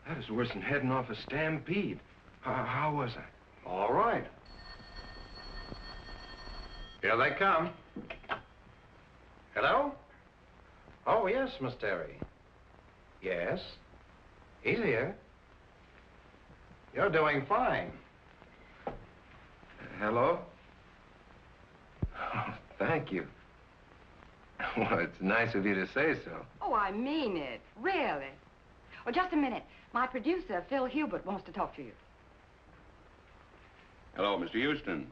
S7: That is worse than heading off a stampede. How was I?
S2: All right. Here they come.
S12: Hello? Oh, yes, Miss Terry. Yes. He's here. You're doing fine.
S7: Hello? Oh, thank you. Well, it's nice of you to say so.
S18: Oh, I mean it. Really. Well, just a minute. My producer, Phil Hubert, wants to talk to you.
S16: Hello, Mr. Houston.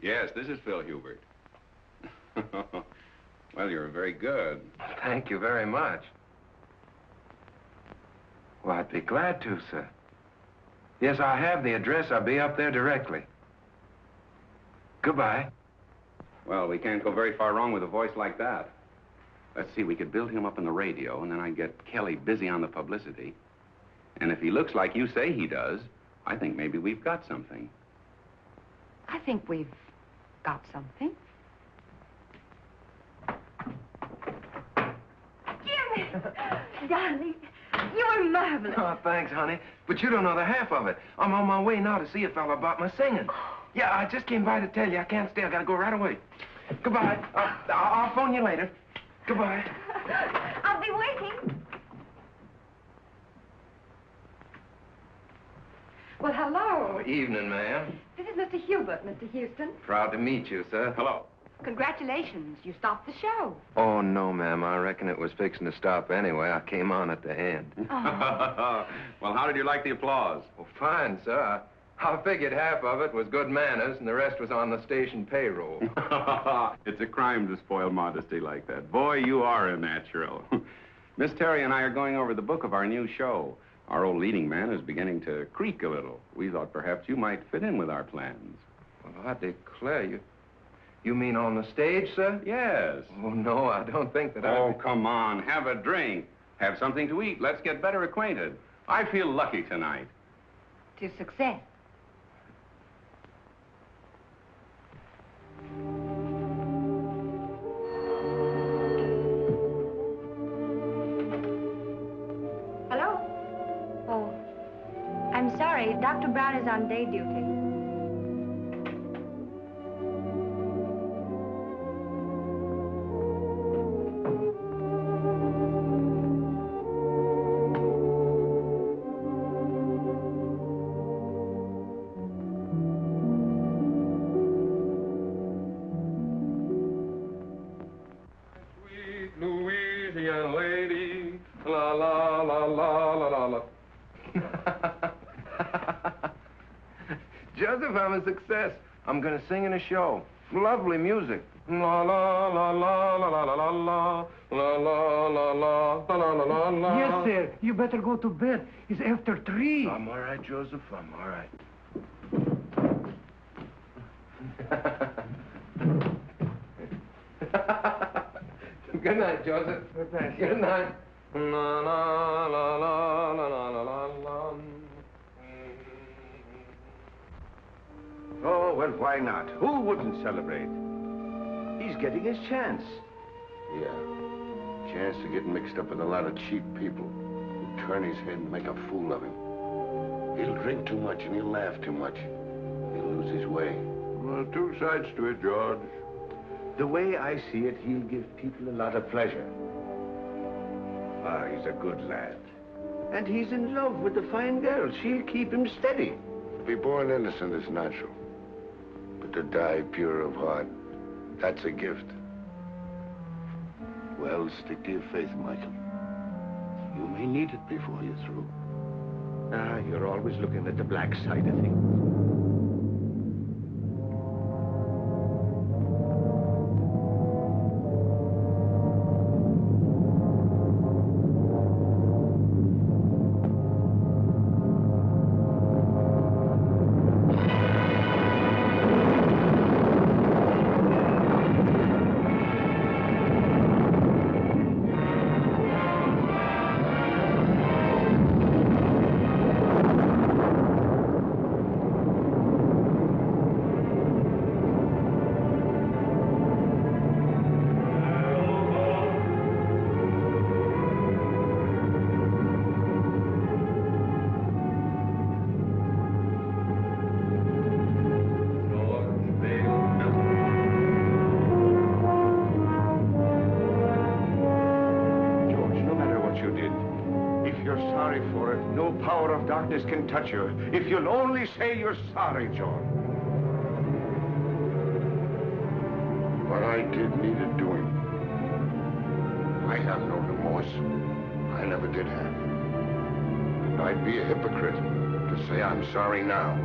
S16: Yes, this is Phil Hubert. Well, you're very good.
S7: Thank you very much. Well, I'd be glad to, sir. Yes, I have the address. I'll be up there directly. Goodbye.
S16: Well, we can't go very far wrong with a voice like that. Let's see, we could build him up in the radio, and then I'd get Kelly busy on the publicity. And if he looks like you say he does, I think maybe we've got something.
S18: I think we've got something.
S6: Jimmy! Darling, you were marvelous.
S7: Oh, thanks, honey. But you don't know the half of it. I'm on my way now to see a fella about my singing. Yeah, I just came by to tell you I can't stay. I gotta go right away. Goodbye. I'll phone you later. Goodbye.
S6: I'll be waiting.
S18: Well, hello.
S7: Oh, evening, ma'am.
S18: This is Mr. Hubert, Mr. Houston.
S7: Proud to meet you, sir.
S16: Hello.
S18: Congratulations. You stopped the show.
S7: Oh, no, ma'am. I reckon it was fixing to stop anyway. I came on at the end.
S18: Oh.
S16: Well, how did you like the applause?
S7: Well, fine, sir. I figured half of it was good manners and the rest was on the station payroll.
S16: It's a crime to spoil modesty like that. Boy, you are a natural. Miss Terry and I are going over the book of our new show. Our old leading man is beginning to creak a little. We thought perhaps you might fit in with our plans.
S7: Well, I declare, you mean on the stage, sir?
S16: Yes.
S7: Oh, no, I don't think that I...
S16: Oh, come on. Have a drink. Have something to eat. Let's get better acquainted. I feel lucky tonight.
S18: To success.
S6: Hello? Oh, I'm sorry. Dr. Brown is on day duty.
S7: Louisiana lady, la la la la la la la. Joseph, I'm a success. I'm gonna sing in a show. Lovely music. La la la la la la la la la la la la la la la la.
S4: Yes, sir. You better go to bed. It's after 3.
S7: I'm all right, Joseph. I'm all right. Good night, Joseph.
S4: Good night.
S7: Good night. La la la la la la la la la.
S3: Oh, well, why not? Who wouldn't celebrate? He's getting his chance.
S1: Yeah. Chance to get mixed up with a lot of cheap people who turn his head and make a fool of him. He'll drink too much and he'll laugh too much. He'll lose his way.
S3: Well, two sides to it, George. The way I see it, he'll give people a lot of pleasure. Ah, he's a good lad. And he's in love with a fine girl. She'll keep him steady.
S1: To be born innocent is natural. But to die pure of heart, that's a gift. Well, stick to your faith, Michael. You may need it before you're through.
S3: Ah, you're always looking at the black side of things. darkness can touch you if you'll only say you're sorry, John.
S1: What I did needed doing. I have no remorse. I never did have. And I'd be a hypocrite to say I'm sorry now.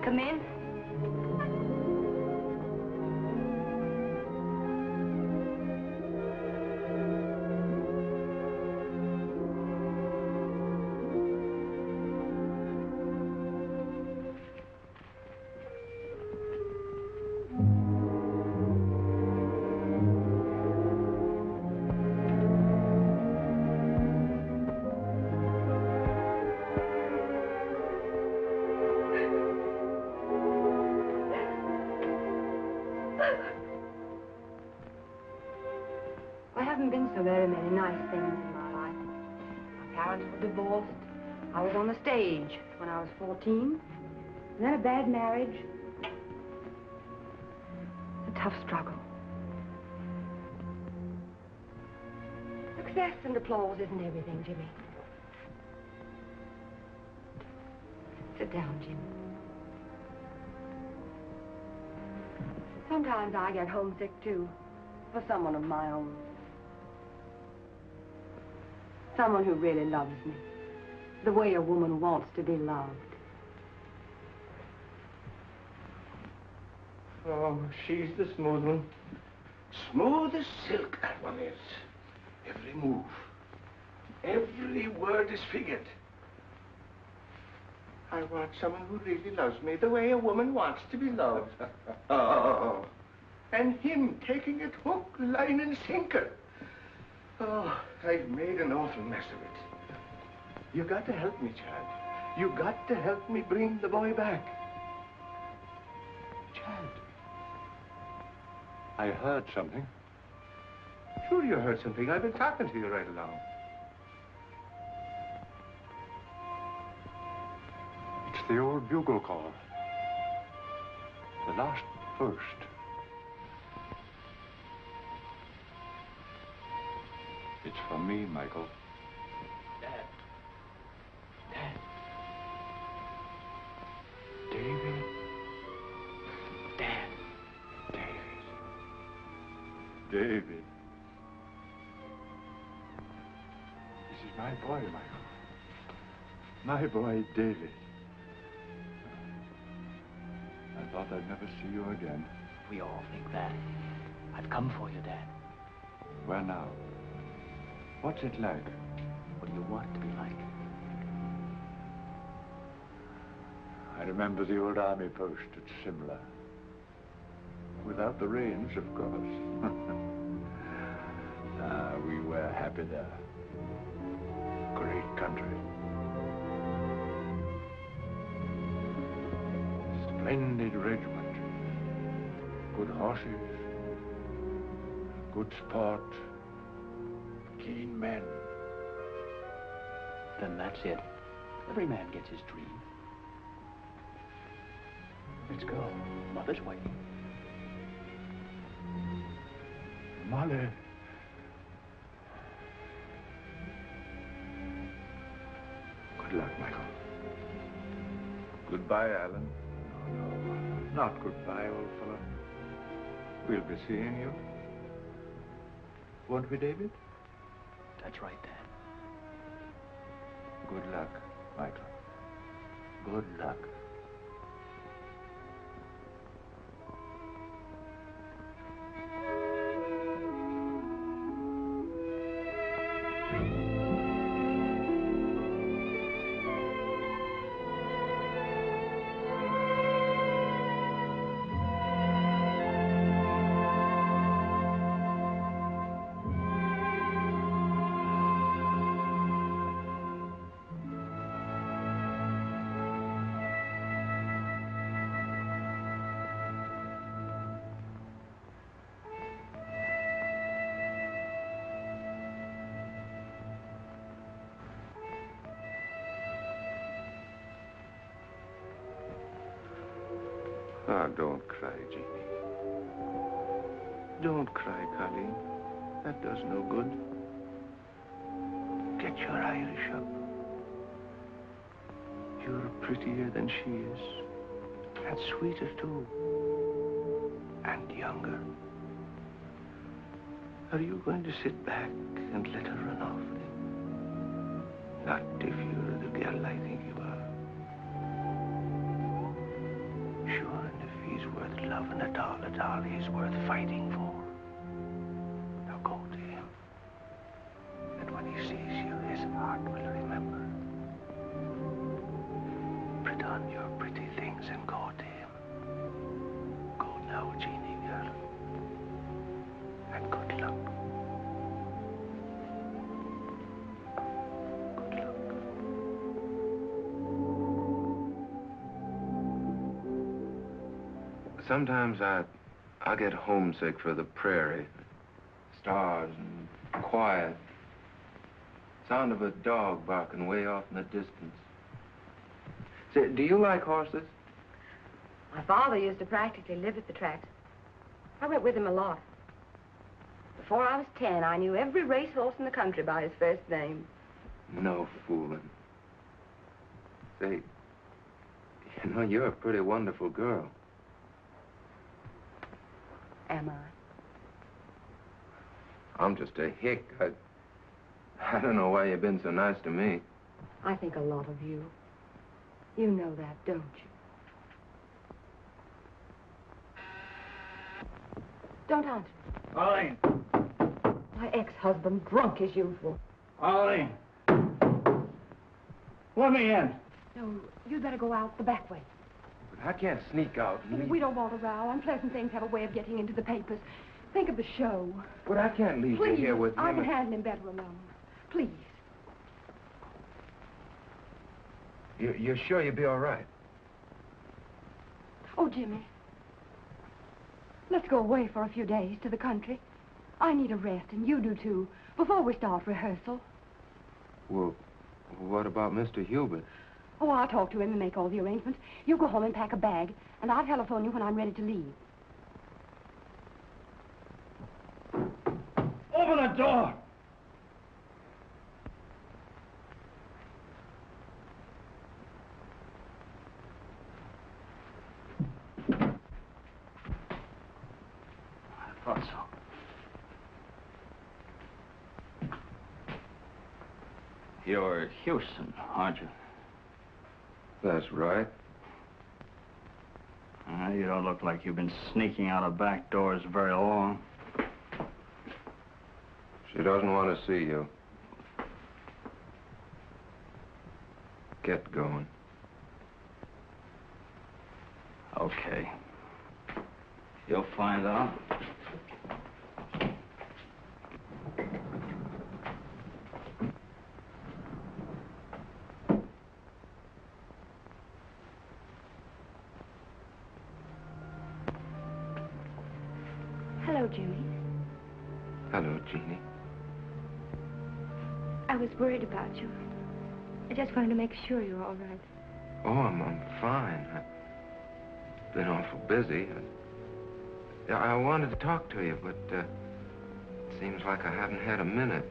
S6: Come in.
S15: There haven't been so very many nice things in my life. My parents were divorced. I was on the stage when I was 14. And then a bad marriage. A tough struggle. Success and applause isn't everything, Jimmy. Sit down, Jimmy. Sometimes I get homesick, too, for someone of my own. Someone who really loves me, the way a woman wants to be loved.
S3: Oh, she's the smooth one. Smooth as silk, that one is. Every move, every word is figured. I want someone who really loves me the way a woman wants to be loved. Oh, and him taking it hook, line, and sinker. Oh, I've made an awful mess of it. You got to help me, Chad. You got to help me bring the boy back. Chad. I heard something. Sure you heard something. I've been talking to you right along.
S13: It's the old bugle call. The last burst. It's for me, Michael.
S3: Dad.
S13: Dad. David.
S3: Dad.
S13: David. This is my boy, Michael. My boy, David. I thought I'd never see you again.
S19: We all think that. I've come for you, Dad.
S13: Where now? What's it like?
S19: What do you want it to be like?
S13: I remember the old army post at Simla. Without the rains, of course. We were happy there. Great country. Splendid regiment. Good horses. Good sport. Keen men.
S19: Then that's it. Every man gets his dream. Let's go. Mother's waiting.
S13: Molly.
S7: Good luck, Michael. Goodbye, Allan.
S13: No, not goodbye, old fellow. We'll be seeing you. Won't we, David?
S19: That's right, Dad.
S7: Good luck,
S13: Michael. Good luck.
S7: Ah, don't cry, Jeannie. Don't cry, Colleen. That does no good. Get your Irish up. You're prettier than she is. And sweeter, too. And younger. Are you going to sit back and let her run off with him? Not if you're the girl I think you are. Sure, and if he's worth loving at all, he's worth fighting for. Now go to him. And when he sees you, his heart will remember. Put on your pretty things and go to him. Go now, Jeannie girl. And good luck. Sometimes I get homesick for the prairie. Stars and quiet. Sound of a dog barking way off in the distance. Say, do you like horses?
S15: My father used to practically live at the tracks. I went with him a lot. Before I was 10, I knew every racehorse in the country by his first name.
S7: No fooling. Say, you know, you're a pretty wonderful girl.
S15: Am I?
S7: I'm just a hick. I don't know why you've been so nice to me.
S15: I think a lot of you. You know that, don't you? Don't answer.
S2: Arlene!
S15: My ex-husband, drunk as usual.
S2: Arlene! Let me in.
S15: No, you'd better go out the back way.
S7: But I can't sneak out and leave.
S15: We don't want a row. Unpleasant things have a way of getting into the papers. Think of the show.
S7: But I can't leave you here with him.
S15: I can handle him better alone. Please.
S7: You're sure you'll be all right?
S15: Oh, Jimmy. Let's go away for a few days to the country. I need a rest, and you do too, before we start rehearsal.
S7: Well, what about Mr. Hubert?
S15: Oh, I'll talk to him and make all the arrangements. You go home and pack a bag, and I'll telephone you when I'm ready to leave.
S2: Open the door! I thought so. You're Houston, aren't you?
S7: That's right.
S2: You don't look like you've been sneaking out of back doors very long.
S7: She doesn't want to see you. Get going.
S2: Okay. You'll find out.
S6: Hello, Jimmy.
S7: Hello, Jeannie.
S6: I was worried about you. I just wanted to make sure you're all right.
S7: Oh, I'm fine. been awful busy. I wanted to talk to you, but it seems like I haven't had a minute.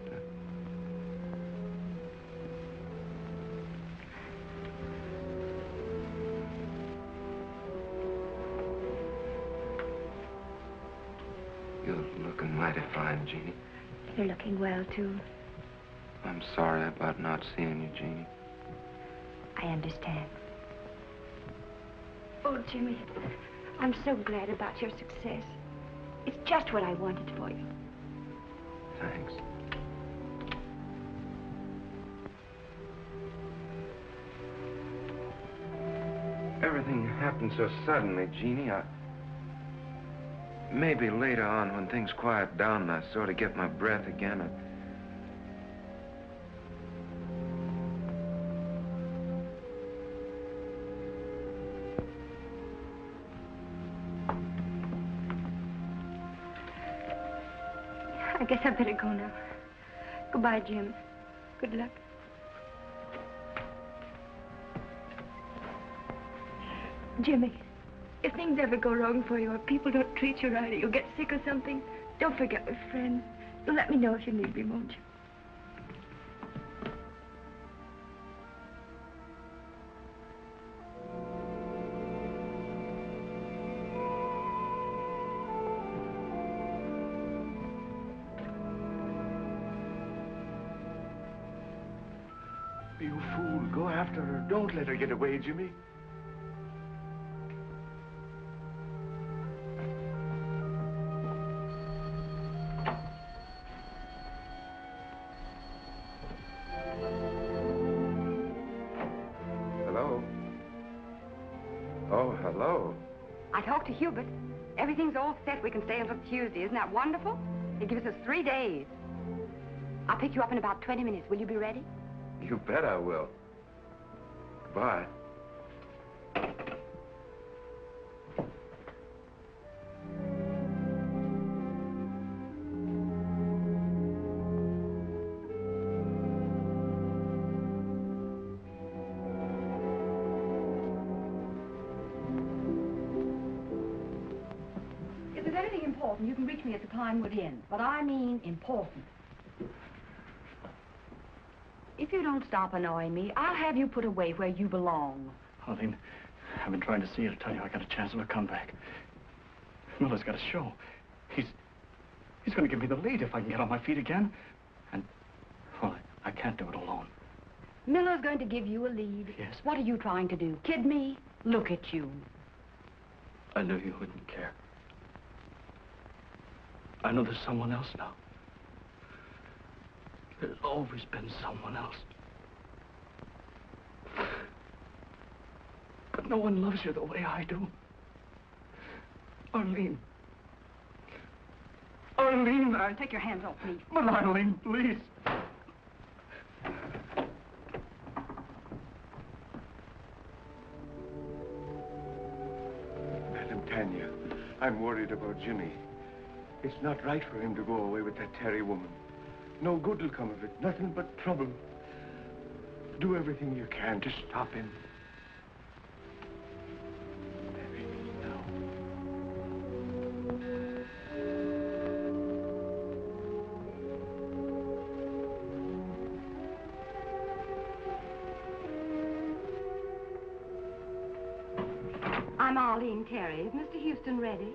S7: You're looking mighty fine, Jeannie.
S6: You're looking well, too.
S7: I'm sorry about not seeing you, Jeannie.
S6: I understand. Oh, Jimmy, I'm so glad about your success. It's just what I wanted for you.
S7: Thanks. Everything happened so suddenly, Jeannie. Maybe later on, when things quiet down and I sort of get my breath again,
S6: I guess I better go now. Goodbye, Jim. Good luck. Jimmy, if things ever go wrong for you or people don't treat you right or you get sick or something, don't forget we're friends. You'll let me know if you need me, won't you?
S2: You fool. Go after her. Don't let her get away, Jimmy.
S7: Hello? Oh, hello.
S15: I talked to Hubert. Everything's all set. We can stay until Tuesday. Isn't that wonderful? It gives us 3 days. I'll pick you up in about 20 minutes. Will you be ready?
S7: You bet I will. Goodbye.
S15: If there's anything important, you can reach me at the Pinewood Inn. But I mean important. If you don't stop annoying me, I'll have you put away where you belong.
S4: Arlene, I've been trying to see you to tell you I got a chance of a comeback. Miller's got a show. He's going to give me the lead if I can get on my feet again. And, well, I can't do it alone.
S15: Miller's going to give you a lead.
S4: Yes.
S15: What are you trying to do? Kid me? Look at you.
S4: I knew you wouldn't care. I know there's someone else now. There's always been someone else. But no one loves you the way I do. Arlene. Arlene,
S15: Take your hands off me.
S4: But Arlene, please.
S1: Madam Tanya, I'm worried about Jimmy. It's not right for him to go away with that Terry woman. No good will come of it. Nothing but trouble. Do everything you can to stop him.
S15: I'm Arlene Carey. Is Mr. Houston ready?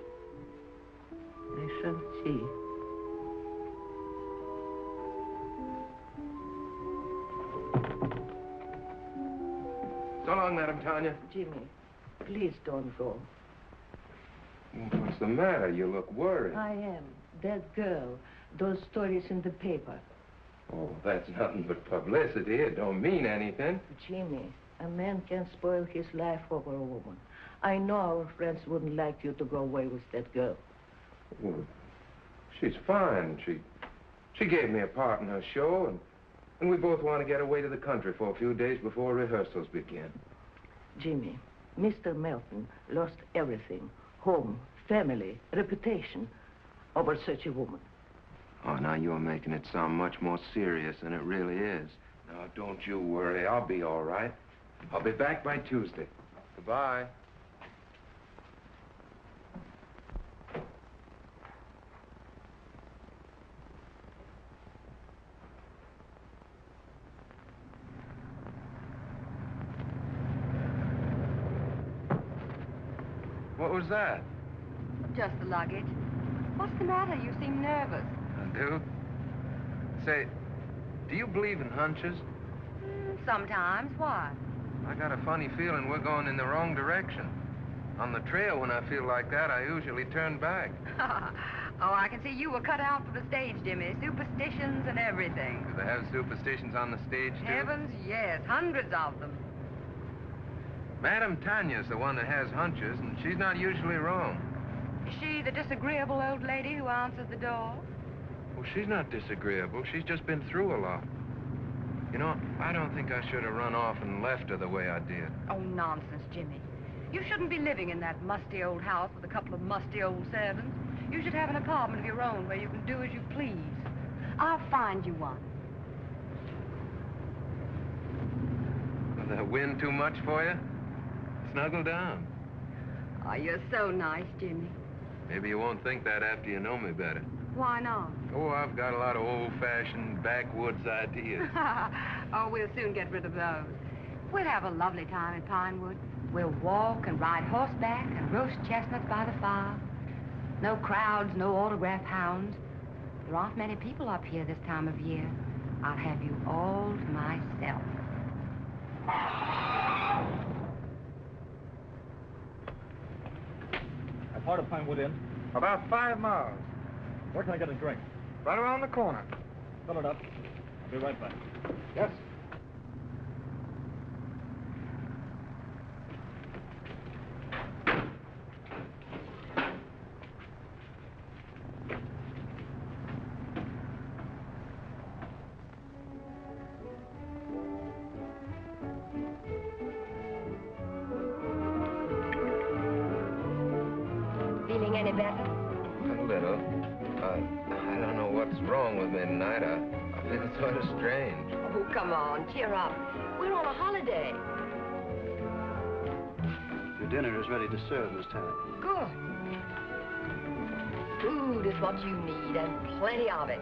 S5: I shall see.
S7: So long, Madam Tanya.
S5: Jimmy, please don't go.
S7: What's the matter? You look worried.
S5: I am. That girl, those stories in the paper.
S7: Oh, that's nothing but publicity. It don't mean anything.
S5: Jimmy, a man can't spoil his life over a woman. I know our friends wouldn't like you to go away with that girl.
S7: Well, she's fine. She gave me a part in her show, and we both want to get away to the country for a few days before rehearsals begin.
S5: Jimmy, Mr. Melton lost everything. Home, family, reputation, over such a woman.
S7: Oh, now you're making it sound much more serious than it really is. Now, don't you worry. I'll be all right. I'll be back by Tuesday. Goodbye. What was that?
S18: Just the luggage. What's the matter? You seem nervous.
S7: I do? Say, do you believe in hunches?
S18: Sometimes. Why?
S7: I got a funny feeling we're going in the wrong direction. On the trail, when I feel like that, I usually turn back.
S18: Oh, I can see you were cut out for the stage, Jimmy. Superstitions and everything.
S7: Do they have superstitions on the stage, too?
S18: Heavens, yes. Hundreds of them.
S7: Madame Tanya's the one that has hunches, and she's not usually wrong.
S18: Is she the disagreeable old lady who answers the door?
S7: Well, she's not disagreeable. She's just been through a lot. You know, I don't think I should have run off and left her the way I did.
S18: Oh, nonsense, Jimmy. You shouldn't be living in that musty old house with a couple of musty old servants. You should have an apartment of your own where you can do as you please. I'll find you one.
S7: Was the wind too much for you? Snuggle down.
S18: Oh, you're so nice, Jimmy.
S7: Maybe you won't think that after you know me better.
S18: Why not?
S7: Oh, I've got a lot of old-fashioned backwoods ideas.
S18: Oh, we'll soon get rid of those. We'll have a lovely time in Pinewood. We'll walk and ride horseback and roast chestnuts by the fire. No crowds, no autograph hounds. There aren't many people up here this time of year. I'll have you all to myself.
S4: How far to Pinewood Inn?
S8: About 5 miles.
S4: Where can I get a drink?
S8: Right around the corner.
S4: Fill it up. I'll be right back.
S8: Yes.
S18: Feeling any better?
S7: A little. I don't know what's wrong with me tonight. I feel sort of strange.
S18: Oh, come on, cheer up. We're on a holiday.
S20: Your dinner is ready to serve, Miss Tanner.
S18: Good. Food is what you need, and plenty of it.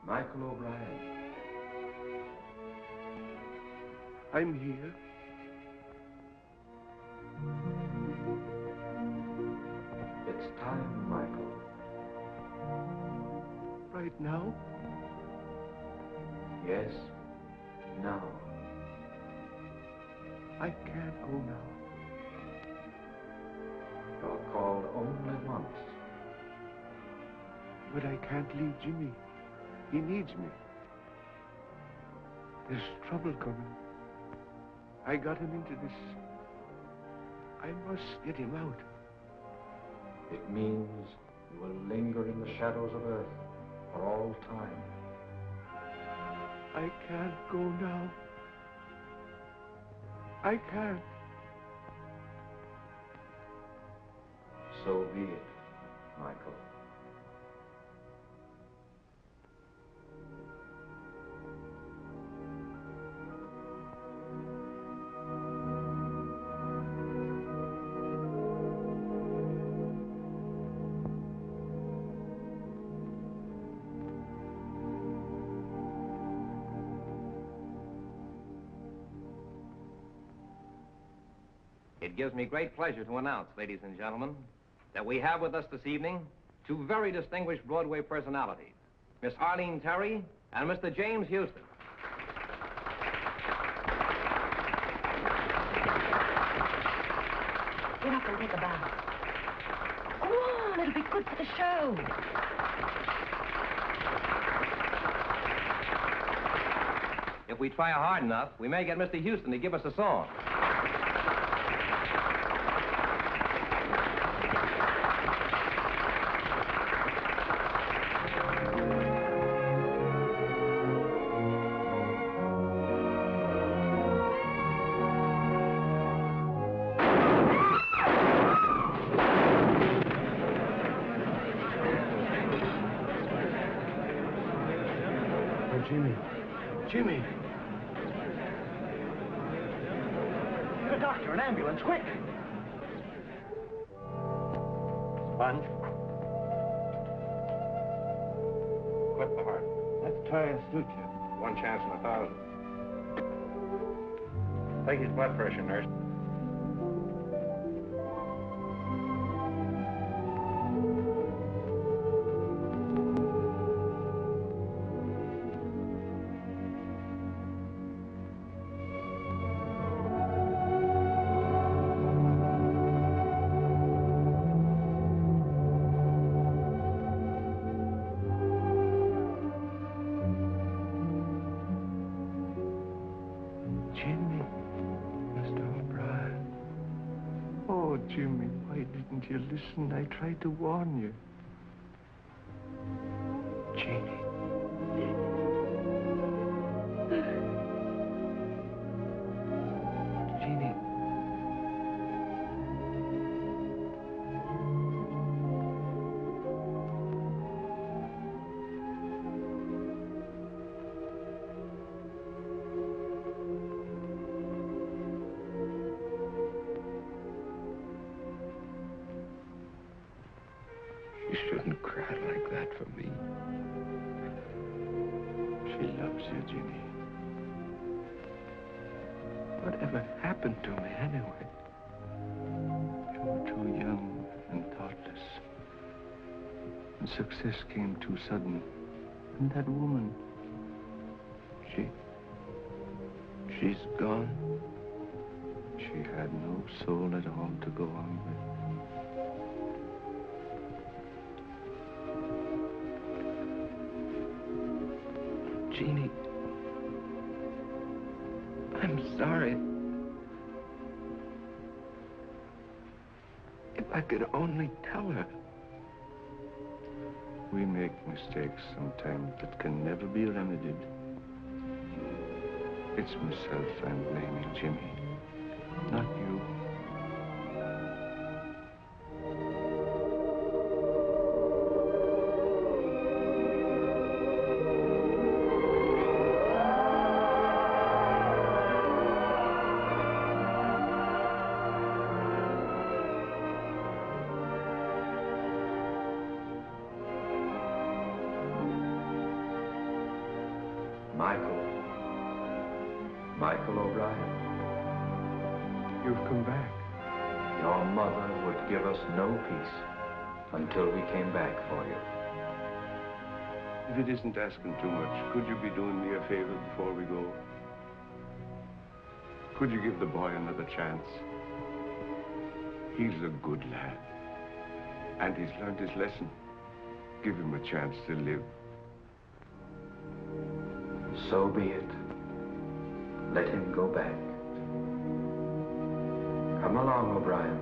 S10: Michael O'Brien.
S13: I'm here.
S10: It's time, Michael.
S13: Right now?
S10: Yes, now.
S13: I can't go now.
S10: You're called only once.
S13: But I can't leave Jimmy. He needs me. There's trouble coming. I got him into this. I must get him out.
S10: It means you will linger in the shadows of Earth for all time.
S13: I can't go now. I can't.
S10: So be it, Michael.
S12: It gives me great pleasure to announce, ladies and gentlemen, that we have with us this evening two very distinguished Broadway personalities, Miss Arlene Terry and Mr. James Houston.
S18: Get up and take a bow. Go on, it'll be good for the show.
S12: If we try hard enough, we may get Mr. Houston to give us a song.
S2: Jimmy. The doctor, an ambulance, quick.
S4: Sponge. Clip the heart.
S2: Let's try a suture.
S4: One chance in 1,000. Take his blood pressure, nurse.
S2: Jimmy, Mr. O'Brien. Oh, Jimmy, why didn't you listen? I tried to warn you. Jeannie. Jeannie.
S7: You shouldn't cry like that for me.
S2: She loves you, Jimmy. Whatever happened to me anyway? You were too young and thoughtless. And success came too sudden. And that woman, she's gone. She had no soul at all to go on with.
S7: Jeannie, I'm sorry. If I could only tell her.
S2: We make mistakes sometimes that can never be remedied. It's myself I'm blaming, Jimmy, not you.
S10: Michael O'Brien.
S2: You've come back.
S10: Your mother would give us no peace until we came back for you.
S1: If it isn't asking too much, could you be doing me a favor before we go? Could you give the boy another chance? He's a good lad. And he's learned his lesson. Give him a chance to live.
S10: So be it. Let him go back. Come along, O'Brien.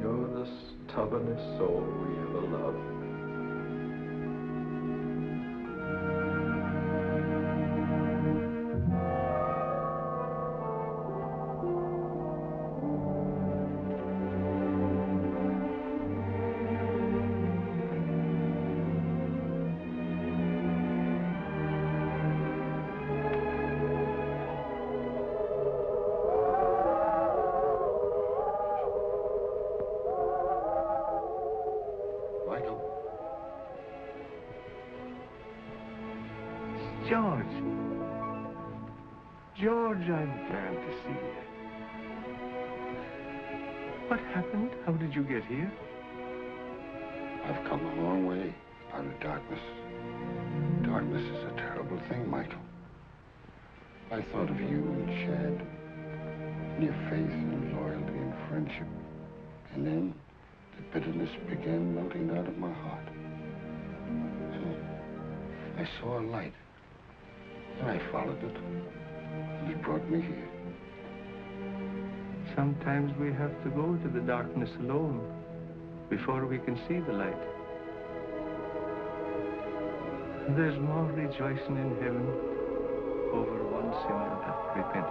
S10: You're the stubbornest soul we ever loved.
S2: George, I'm glad to see you. What happened? How did you get here?
S1: I've come a long way out of darkness. Darkness is a terrible thing, Michael. I thought of you and Chad, and your faith and loyalty and friendship. And then the bitterness began melting out of my heart. And I saw a light, and I followed it. And it brought me here.
S2: Sometimes we have to go to the darkness alone before we can see the light. There's more rejoicing in heaven over one sinner that repents